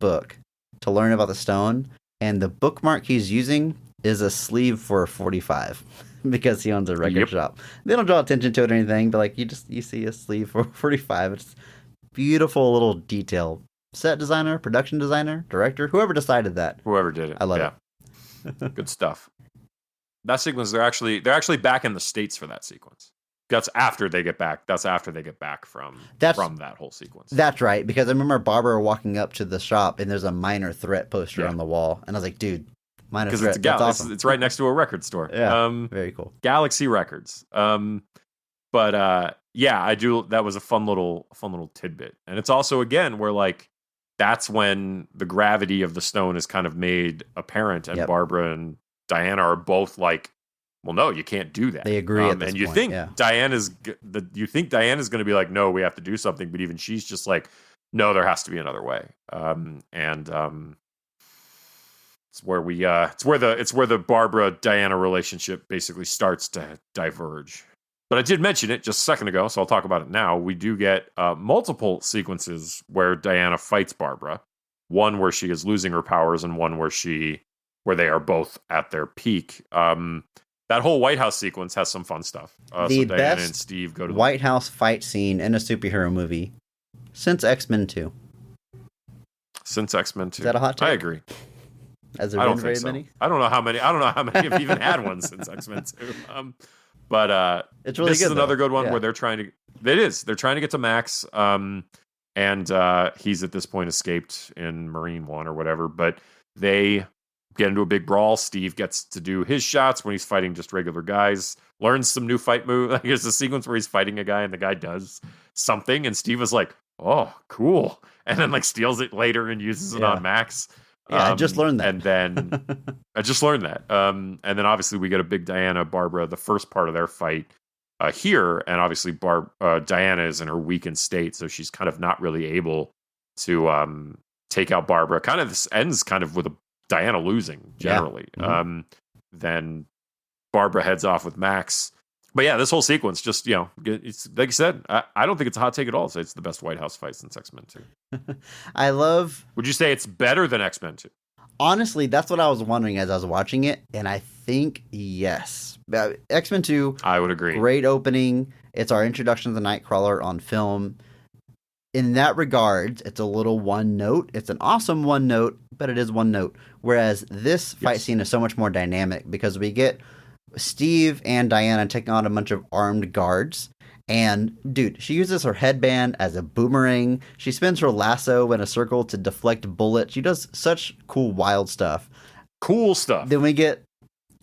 book to learn about the stone, and the bookmark he's using is a sleeve for a 45 because he owns a record shop. They don't draw attention to it or anything, but like you see a sleeve for 45. It's beautiful little detail. Set designer, production designer, director, whoever decided that. Whoever did it. I love it. Good stuff. That sequence, they're actually back in the States for that sequence. That's after they get back. That's after they get back from that whole sequence. That's right, because I remember Barbara walking up to the shop and there's a minor threat poster on the wall, and I was like, dude, Minus because it's a that's Galaxy. awesome. It's right next to a record store. Yeah, very cool. Galaxy Records. Yeah, I do. That was a fun little tidbit, and it's also again where like that's when the gravity of the stone is kind of made apparent, and Barbara and Diana are both like, "Well, no, you can't do that." They agree at this and you point, think yeah. Diana's going to be like, "No, we have to do something," but even she's just like, "No, there has to be another way." It's where the Barbara Diana relationship basically starts to diverge. But I did mention it just a second ago, so I'll talk about it now. We do get multiple sequences where Diana fights Barbara. One where she is losing her powers, and one where they are both at their peak. That whole White House sequence has some fun stuff. The so Diana best and Steve go to White House fight scene in a superhero movie since X-Men 2. Since X-Men 2. Is that a hot take? I agree. Has there I been don't very think so. many? I don't know how many have even had one since X-Men 2. But it's really this good, is another though. good one Yeah. where they're trying to get to Max, and he's at this point escaped in Marine One or whatever. But they get into a big brawl. Steve gets to do his shots when he's fighting just regular guys. Learns some new fight move. Here's a sequence where he's fighting a guy and the guy does something, and Steve was like, "Oh, cool," and then like steals it later and uses it on Max. Yeah, I just learned that. And then I just learned that. And then obviously we get a big Diana, Barbara, the first part of their fight here. And obviously Diana is in her weakened state, so she's kind of not really able to take out Barbara. Kind of this ends kind of with Diana losing generally. Yeah. Mm-hmm. Then Barbara heads off with Max. But yeah, this whole sequence just, it's like you said, I don't think it's a hot take at all. So it's the best White House fight since X-Men 2. Would you say it's better than X-Men 2? Honestly, that's what I was wondering as I was watching it, and I think yes. X-Men 2, I would agree. Great opening. It's our introduction to the Nightcrawler on film. In that regard, it's a little one note. It's an awesome one note, but it is one note. Whereas this fight scene is so much more dynamic because we get Steve and Diana taking on a bunch of armed guards. And, dude, she uses her headband as a boomerang. She spins her lasso in a circle to deflect bullets. She does such cool, wild stuff. Cool stuff. Then we get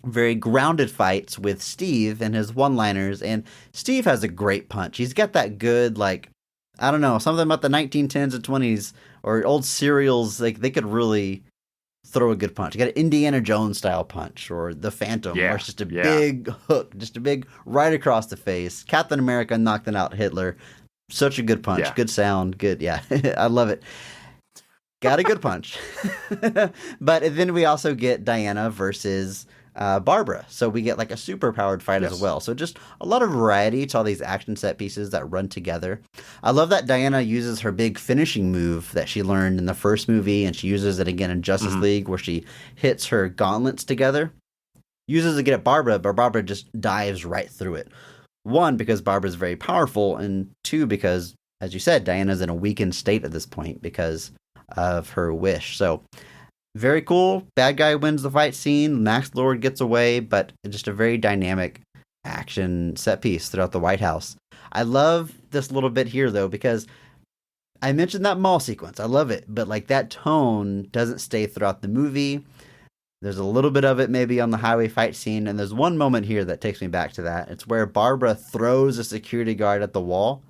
very grounded fights with Steve and his one-liners. And Steve has a great punch. He's got that good, like, I don't know, something about the 1910s and 20s or old serials. Like, they could really throw a good punch. You got an Indiana Jones style punch, or the Phantom, where it's just a big hook, just a big right across the face. Captain America knocking out Hitler. Such a good punch, good sound, good. Yeah, I love it. Got a good punch. But then we also get Diana versus Barbara. So we get like a super powered fight as well. So just a lot of variety to all these action set pieces that run together. I love that Diana uses her big finishing move that she learned in the first movie, and she uses it again in Justice League, where she hits her gauntlets together. Uses it to get at Barbara, but Barbara just dives right through it. One, because Barbara's very powerful, and two, because, as you said, Diana's in a weakened state at this point because of her wish. So very cool. Bad guy wins the fight scene. Max Lord gets away, but just a very dynamic action set piece throughout the White House. I love this little bit here, though, because I mentioned that mall sequence. I love it, but like that tone doesn't stay throughout the movie. There's a little bit of it maybe on the highway fight scene, and there's one moment here that takes me back to that. It's where Barbara throws a security guard at the wall,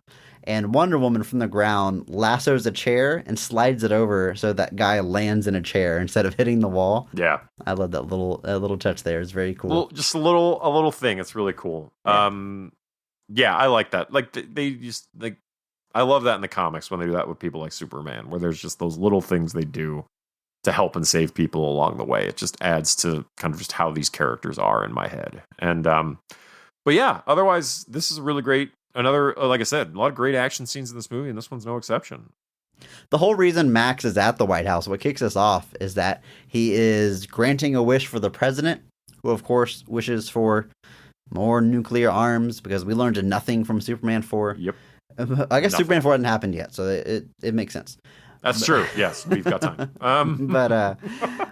and Wonder Woman from the ground lassos a chair and slides it over so that guy lands in a chair instead of hitting the wall. Yeah, I love that little touch there. It's very cool. Well, just a little thing. It's really cool. Yeah, I like that. Like they just like, I love that in the comics when they do that with people like Superman, where there's just those little things they do to help and save people along the way. It just adds to kind of just how these characters are in my head. And but yeah, otherwise this is a really great. Another, like I said, a lot of great action scenes in this movie, and this one's no exception. The whole reason Max is at the White House, what kicks us off, is that he is granting a wish for the president, who, of course, wishes for more nuclear arms, because we learned nothing from Superman 4. Yep. I guess Superman 4 hadn't happened yet, so it makes sense. That's true. Yes, we've got time.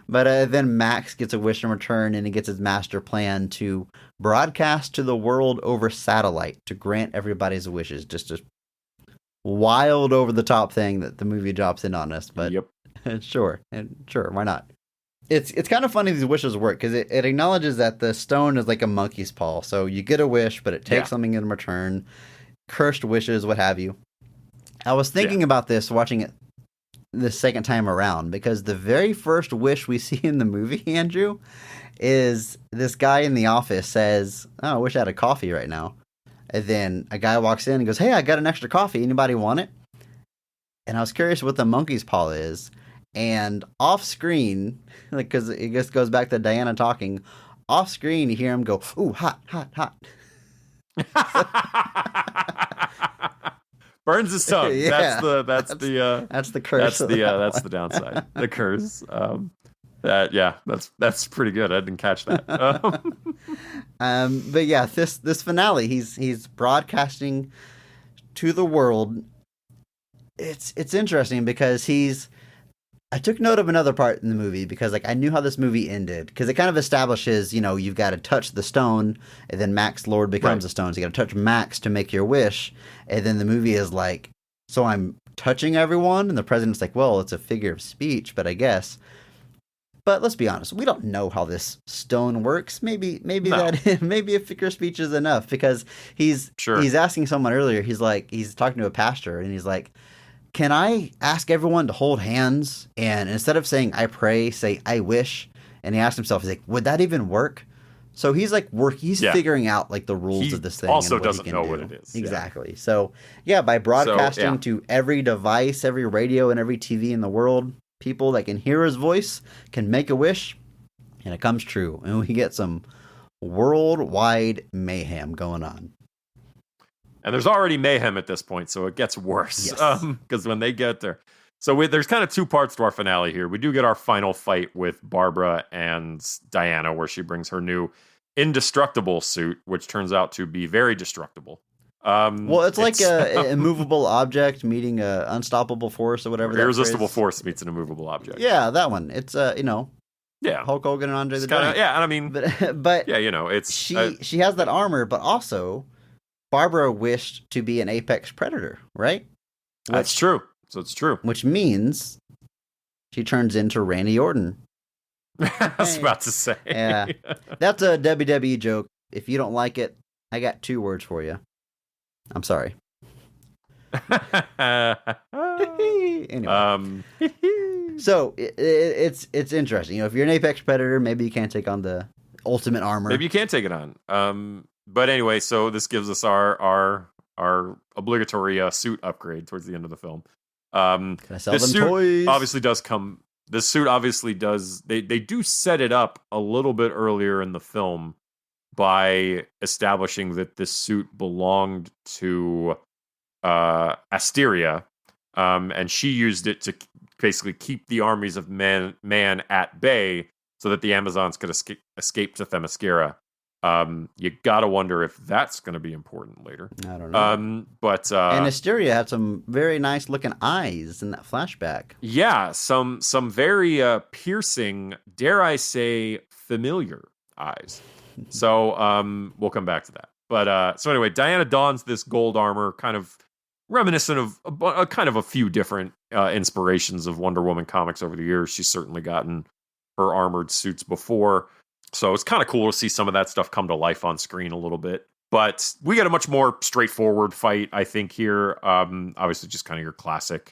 But then Max gets a wish in return, and he gets his master plan to broadcast to the world over satellite to grant everybody's wishes. Just a wild, over the top thing that the movie drops in on us. But sure, why not? it's kind of funny these wishes work because it acknowledges that the stone is like a monkey's paw. So you get a wish, but it takes something in return. Cursed wishes, what have you. I was thinking about this watching it the second time around because the very first wish we see in the movie, Andrew, is this guy in the office says, "Oh, I wish I had a coffee right now." And then a guy walks in and goes, "Hey, I got an extra coffee. Anybody want it?" And I was curious what the monkey's paw is. And off screen, like, because it just goes back to Diana talking, off screen you hear him go, "Ooh, hot, hot, hot." Burns his tongue. Yeah. That's the curse. That's the downside. The curse. That's pretty good. I didn't catch that. But yeah, this finale, he's broadcasting to the world. It's interesting because I took note of another part in the movie because like I knew how this movie ended because it kind of establishes, you've got to touch the stone and then Max Lord becomes a stone. So you got to touch Max to make your wish. And then the movie is like, so I'm touching everyone. And the president's like, well, it's a figure of speech, but I guess. But let's be honest, we don't know how this stone works. Maybe a figure of speech is enough because he's asking someone earlier. He's talking to a pastor and he's like, "Can I ask everyone to hold hands and instead of saying I pray, say I wish?" And he asked himself, he's like, would that even work? So he's like he's figuring out like the rules of this thing. Also and doesn't know what it is. Exactly. Yeah. So yeah, by broadcasting to every device, every radio, and every TV in the world, people that can hear his voice can make a wish, and it comes true. And we get some worldwide mayhem going on. And there's already mayhem at this point, so it gets worse. Yes. Because when they get there. So there's kind of two parts to our finale here. We do get our final fight with Barbara and Diana, where she brings her new indestructible suit, which turns out to be very destructible. Well, it's like an immovable object meeting an unstoppable force or whatever. Irresistible force meets an immovable object. Yeah, that one. It's yeah, Hulk Hogan and Andre the Giant. Yeah, and I mean, but yeah, it's she has that armor, but also Barbara wished to be an apex predator, right? That's true. So it's true. Which means she turns into Randy Orton. I was about to say. Yeah, that's a WWE joke. If you don't like it, I got 2 words for you. I'm sorry. Anyway, so it's interesting. If you're an apex predator, maybe you can't take on the ultimate armor. Maybe you can't take it on. But anyway, so this gives us our obligatory suit upgrade towards the end of the film. Can I sell this them suit toys? Obviously does come. This suit obviously does. They do set it up a little bit earlier in the film by establishing that this suit belonged to Asteria, and she used it to basically keep the armies of man at bay so that the Amazons could escape to Themyscira. You gotta wonder if that's going to be important later. I don't know. But and Asteria had some very nice looking eyes in that flashback. Yeah, some very piercing, dare I say, familiar eyes. So we'll come back to that. But so anyway, Diana dons this gold armor, kind of reminiscent of a few different inspirations of Wonder Woman comics over the years. She's certainly gotten her armored suits before. So it's kind of cool to see some of that stuff come to life on screen a little bit. But we get a much more straightforward fight, I think, here. Obviously, just kind of your classic,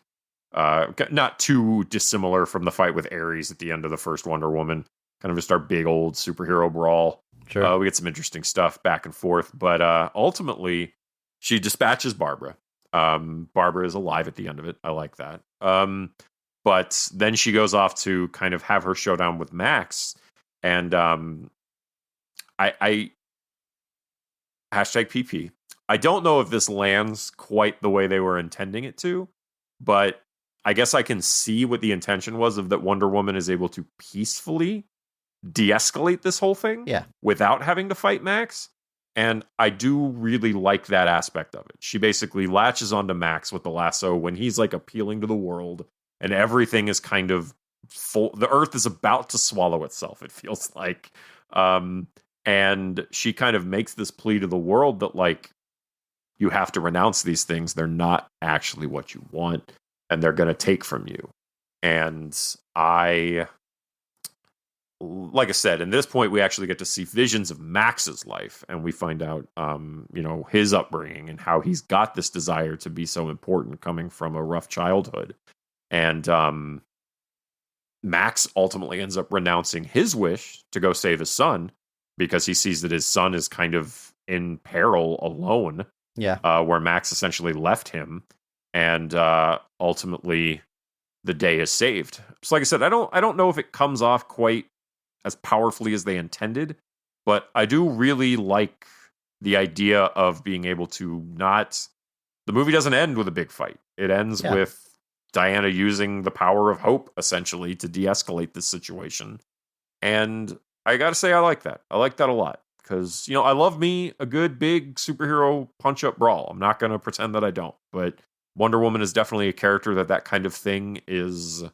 not too dissimilar from the fight with Ares at the end of the first Wonder Woman. Kind of just our big old superhero brawl. Sure. We get some interesting stuff back and forth. But ultimately, she dispatches Barbara. Barbara is alive at the end of it. I like that. But then she goes off to kind of have her showdown with Max. And I hashtag PP. I don't know if this lands quite the way they were intending it to, but I guess I can see what the intention was of that Wonder Woman is able to peacefully de-escalate this whole thing without having to fight Max. And I do really like that aspect of it. She basically latches onto Max with the lasso when he's like appealing to the world and everything is kind of full. The earth is about to swallow itself, it feels like. And she kind of makes this plea to the world that, like, you have to renounce these things. They're not actually what you want, and they're going to take from you. And I like I said, in this point, we actually get to see visions of Max's life, and we find out, his upbringing and how he's got this desire to be so important, coming from a rough childhood. And Max ultimately ends up renouncing his wish to go save his son because he sees that his son is kind of in peril alone. Yeah. Where Max essentially left him, and ultimately the day is saved. So, like I said, I don't know if it comes off quite as powerfully as they intended, but I do really like the idea of being able to not. The movie doesn't end with a big fight. It ends with Diana using the power of hope, essentially, to de-escalate this situation. And I gotta say, I like that. I like that a lot. Because, I love me a good, big superhero punch-up brawl. I'm not going to pretend that I don't. But Wonder Woman is definitely a character that kind of thing is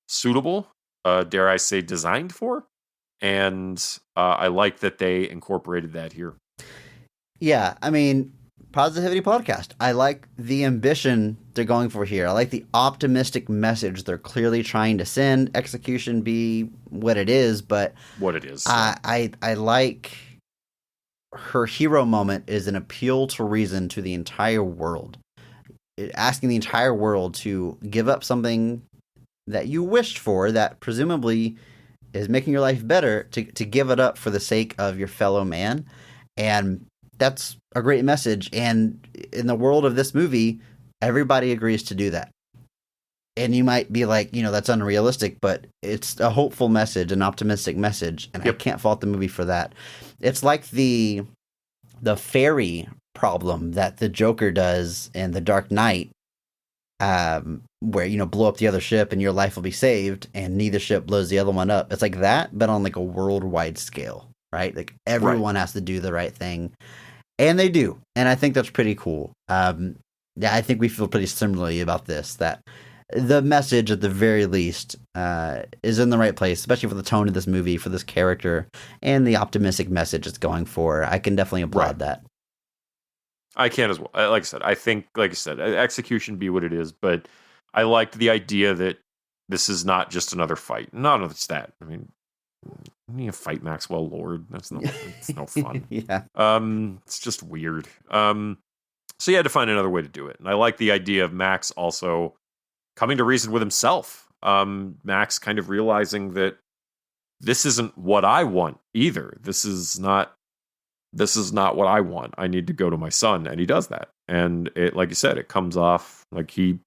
suitable, dare I say, designed for. And I like that they incorporated that here. Yeah, I mean, Positivity Podcast. I like the ambition they're going for here. I like the optimistic message they're clearly trying to send. Execution be what it is, but what it is. I like her hero moment is an appeal to reason to the entire world. Asking the entire world to give up something that you wished for, that presumably is making your life better, to give it up for the sake of your fellow man. And that's a great message. And in the world of this movie, everybody agrees to do that. And you might be like, that's unrealistic, but it's a hopeful message, an optimistic message. And I can't fault the movie for that. It's like the fairy problem that the Joker does in The Dark Knight, where, blow up the other ship and your life will be saved, and neither ship blows the other one up. It's like that, but on like a worldwide scale, right? Like everyone has to do the right thing. And they do. And I think that's pretty cool. I think we feel pretty similarly about this, that the message at the very least is in the right place, especially for the tone of this movie, for this character, and the optimistic message it's going for. I can definitely applaud that. I can as well. Like I said, I think, like I said, execution be what it is, but I liked the idea that this is not just another fight. None of it's that. I mean, you fight Maxwell Lord. It's no fun. Yeah. It's just weird. So you had to find another way to do it. And I like the idea of Max also coming to reason with himself. Max kind of realizing that this isn't what I want either. This is not what I want. I need to go to my son. And he does that. And it, like you said, it comes off like he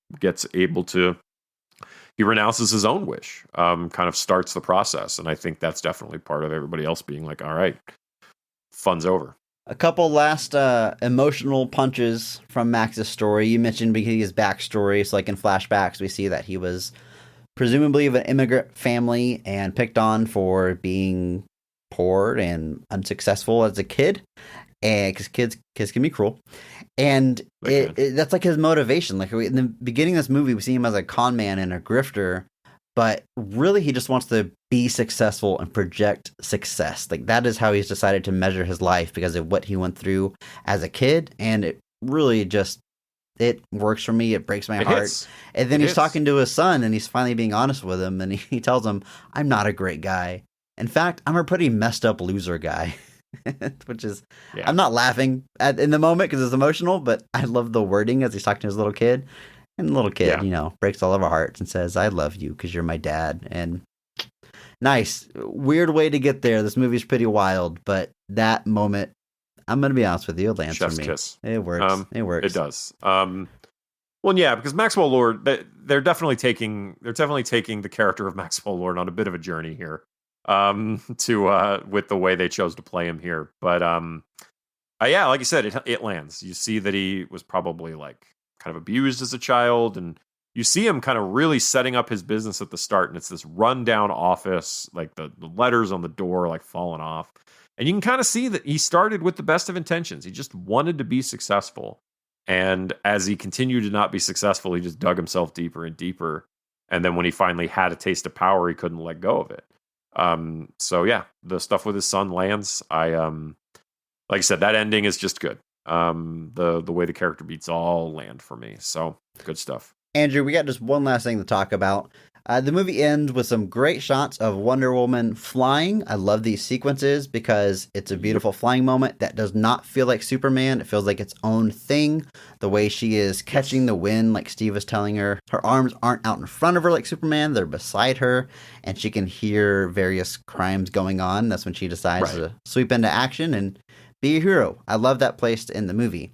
renounces his own wish, kind of starts the process. And I think that's definitely part of everybody else being like, all right, fun's over. A couple last emotional punches from Max's story. You mentioned his backstory. So like in flashbacks, we see that he was presumably of an immigrant family and picked on for being poor and unsuccessful as a kid. And because kids can be cruel. And that's like his motivation. Like in the beginning of this movie, we see him as a con man and a grifter, but really he just wants to be successful and project success. Like that is how he's decided to measure his life because of what he went through as a kid. And it really it works for me. It breaks my heart. Hits. And then he's talking to his son and he's finally being honest with him. And he tells him, I'm not a great guy. In fact, I'm a pretty messed up loser guy. Which is, I'm not laughing in the moment because it's emotional, but I love the wording as he's talking to his little kid. And the little kid, breaks all of our hearts and says, I love you because you're my dad. And nice. Weird way to get there. This movie's pretty wild, but that moment, I'm going to be honest with you, it lands Chef's for me. Kiss. It works. It does. Well, yeah, because Maxwell Lord, they're definitely taking the character of Maxwell Lord on a bit of a journey here. With the way they chose to play him here. But yeah, like you said, it lands. You see that he was probably like kind of abused as a child, and you see him kind of really setting up his business at the start, and it's this rundown office, like the letters on the door like falling off. And you can kind of see that he started with the best of intentions. He just wanted to be successful. And as he continued to not be successful, he just dug himself deeper and deeper. And then when he finally had a taste of power, he couldn't let go of it. So yeah, the stuff with his son lands. Like I said, that ending is just good. The way the character beats all land for me. So good stuff. Andrew, we got just one last thing to talk about. The movie ends with some great shots of Wonder Woman flying. I love these sequences because it's a beautiful flying moment that does not feel like Superman. It feels like its own thing. The way she is catching the wind, like Steve was telling her. Her arms aren't out in front of her like Superman. They're beside her, and she can hear various crimes going on. That's when she decides to sweep into action and be a hero. I love that place in the movie.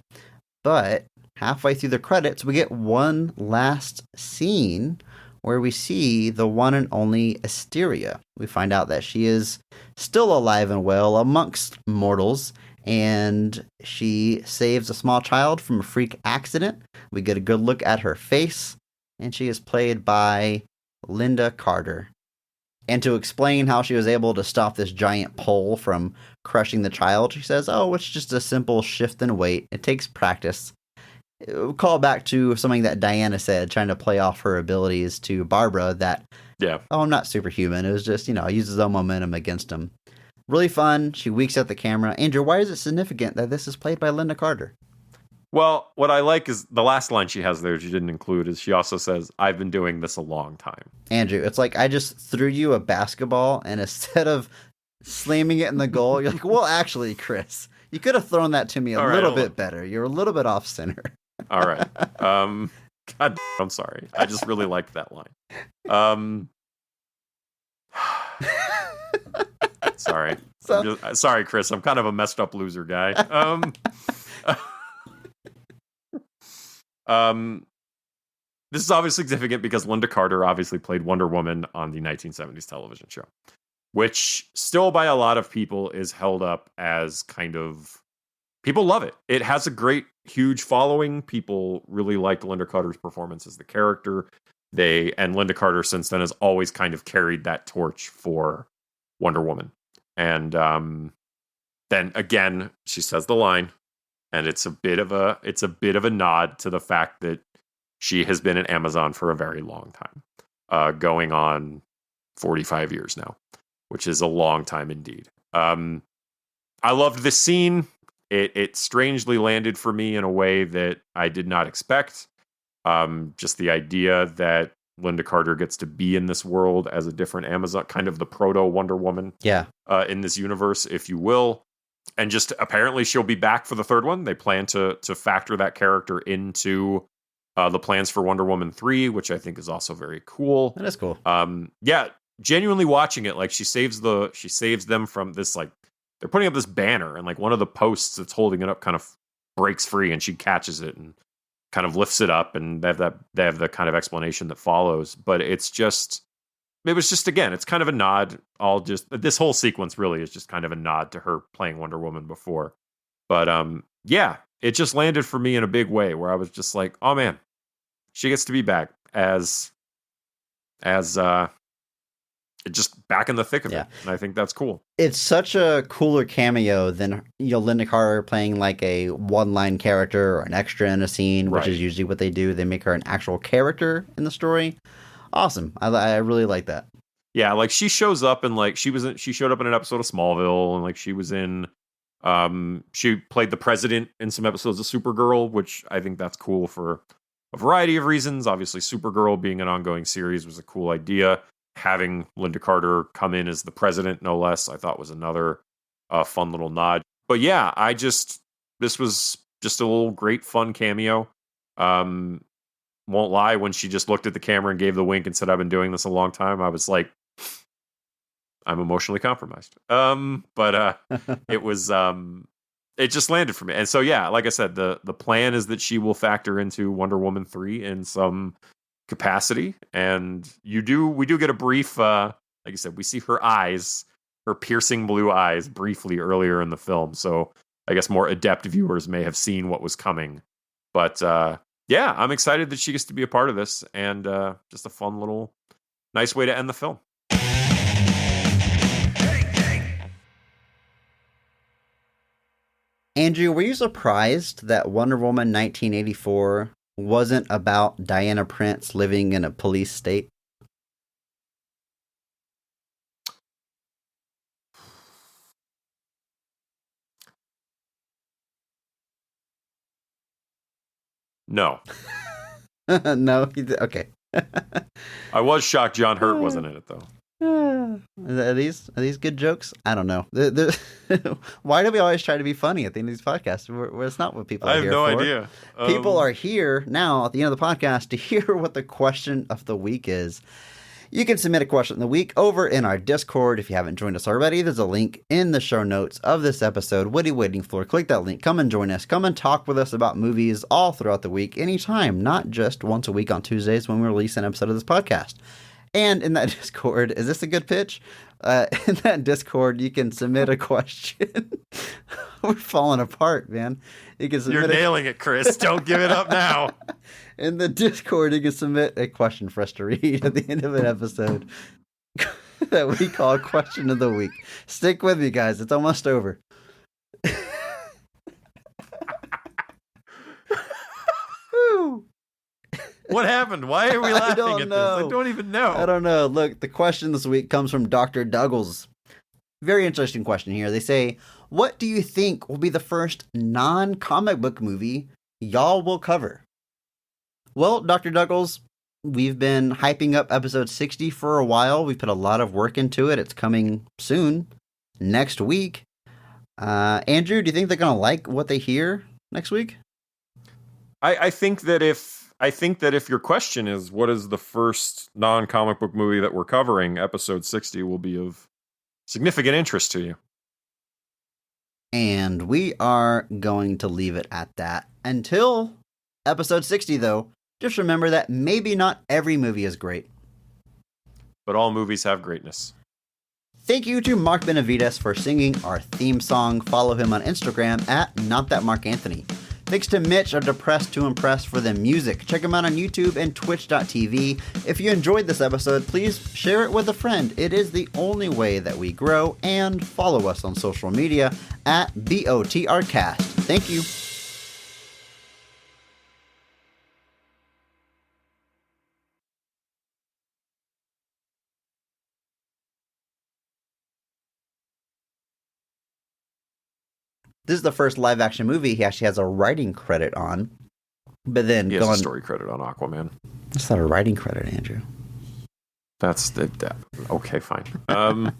But halfway through the credits, we get one last scene where we see the one and only Asteria. We find out that she is still alive and well amongst mortals, and she saves a small child from a freak accident. We get a good look at her face, and she is played by Linda Carter. And to explain how she was able to stop this giant pole from crushing the child, she says, "Oh, it's just a simple shift in weight. It takes practice." Call back to something that Diana said, trying to play off her abilities to Barbara, that, oh, I'm not superhuman. It was just, uses his own momentum against him. Really fun. She winks at the camera. Andrew, why is it significant that this is played by Linda Carter? Well, what I like is the last line she has there, she didn't include, is she also says, "I've been doing this a long time." Andrew, it's like I just threw you a basketball, and instead of slamming it in the goal, you're like, well, actually, Chris, you could have thrown that to me a little bit better. You're a little bit off center. All right. God, I'm sorry. I just really liked that line. Sorry. Sorry, Chris. I'm kind of a messed up loser guy. This is obviously significant because Linda Carter obviously played Wonder Woman on the 1970s television show, which still by a lot of people is held up as kind of, people love it. It has a great, huge following. People really liked Linda Carter's performance as the character. And Linda Carter since then has always kind of carried that torch for Wonder Woman. And then again, she says the line, and it's a bit of a nod to the fact that she has been at Amazon for a very long time, going on 45 years now, which is a long time indeed. I loved this scene. It strangely landed for me in a way that I did not expect. Just the idea that Linda Carter gets to be in this world as a different Amazon, kind of the proto Wonder Woman, in this universe, if you will. And just apparently she'll be back for the third one. They plan to factor that character into the plans for Wonder Woman 3, which I think is also very cool. That is cool. Genuinely watching it, like she saves them from this, like, they're putting up this banner, and like one of the posts that's holding it up kind of breaks free, and she catches it and kind of lifts it up, and they have the kind of explanation that follows. But it was just again, it's kind of a nod. This whole sequence really is just kind of a nod to her playing Wonder Woman before. But it just landed for me in a big way, where I was just like, oh man, she gets to be back as just back in the thick of it. And I think that's cool. It's such a cooler cameo than Linda Carter playing like a one-line character or an extra in a scene, which is usually what they do. They make her an actual character in the story. Awesome. I really like that. Yeah, like she shows up and like she showed up in an episode of Smallville, and like she was in she played the president in some episodes of Supergirl, which I think that's cool for a variety of reasons. Obviously, Supergirl being an ongoing series was a cool idea. Having Linda Carter come in as the president, no less, I thought was another fun little nod. But yeah, this was just a little great fun cameo. Won't lie, when she just looked at the camera and gave the wink and said, "I've been doing this a long time," I was like, I'm emotionally compromised. But it was it just landed for me. And so yeah, like I said, the plan is that she will factor into Wonder Woman 3 in some capacity, and we do get a brief, like you said, we see her eyes, her piercing blue eyes, briefly earlier in the film. So I guess more adept viewers may have seen what was coming. But yeah, I'm excited that she gets to be a part of this, and just a fun little, nice way to end the film. Andrew, were you surprised that Wonder Woman 1984 wasn't about Diana Prince living in a police state? No. No, okay. I was shocked John Hurt wasn't in it though. Are these good jokes? I don't know. Why do we always try to be funny at the end of these podcasts? It's not what people are here for. I have no idea. People are here now at the end of the podcast to hear what the question of the week is. You can submit a question of the week over in our Discord. If you haven't joined us already, there's a link in the show notes of this episode. What are you waiting for? Click that link. Come and join us. Come and talk with us about movies all throughout the week, anytime, not just once a week on Tuesdays when we release an episode of this podcast. And in that Discord, is this a good pitch? In that Discord, you can submit a question. We're falling apart, man. You're nailing it, Chris. Don't give it up now. In the Discord, you can submit a question for us to read at the end of an episode that we call Question of the Week. Stick with me, guys. It's almost over. What happened? Why are we laughing at this? I don't even know. I don't know. Look, the question this week comes from Dr. Douglas. Very interesting question here. They say, what do you think will be the first non-comic book movie y'all will cover? Well, Dr. Douglas, we've been hyping up episode 60 for a while. We've put a lot of work into it. It's coming soon, next week. Andrew, do you think they're going to like what they hear next week? I think that if your question is what is the first non-comic book movie that we're covering, episode 60 will be of significant interest to you. And we are going to leave it at that. Until episode 60, though, just remember that maybe not every movie is great. But all movies have greatness. Thank you to Mark Benavides for singing our theme song. Follow him on Instagram at NotThatMarkAnthony. Thanks to Mitch of Depressed to Impress for the music. Check him out on YouTube and Twitch.tv. If you enjoyed this episode, please share it with a friend. It is the only way that we grow. And follow us on social media at BOTRcast. Thank you. This is the first live action movie he actually has a writing credit on. But then he has a story credit on Aquaman. That's not a writing credit, Andrew. That's okay, fine. Fine.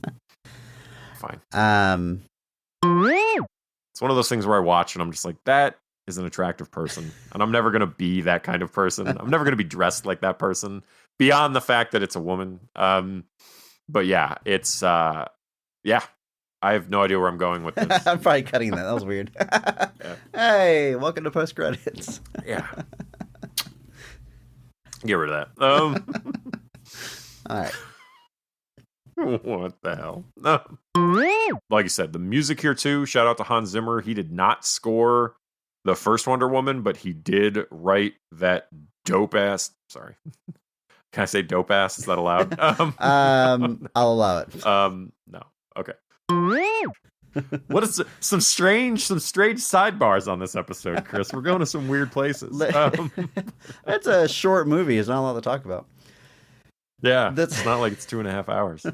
It's one of those things where I watch and I'm just like, that is an attractive person. And I'm never gonna be that kind of person. I'm never gonna be dressed like that person. Beyond the fact that it's a woman. But yeah, it's yeah. I have no idea where I'm going with this. I'm probably cutting that. That was weird. Yeah. Hey, welcome to post credits. Yeah. Get rid of that. All right. What the hell? Like you said, the music here too. Shout out to Hans Zimmer. He did not score the first Wonder Woman, but he did write that dope ass. Sorry. Can I say dope ass? Is that allowed? I'll allow it. No. Okay. What is some strange sidebars on this episode, Chris? We're going to some weird places. It's a short movie. It's not a lot to talk about. Yeah, it's not like it's 2.5 hours.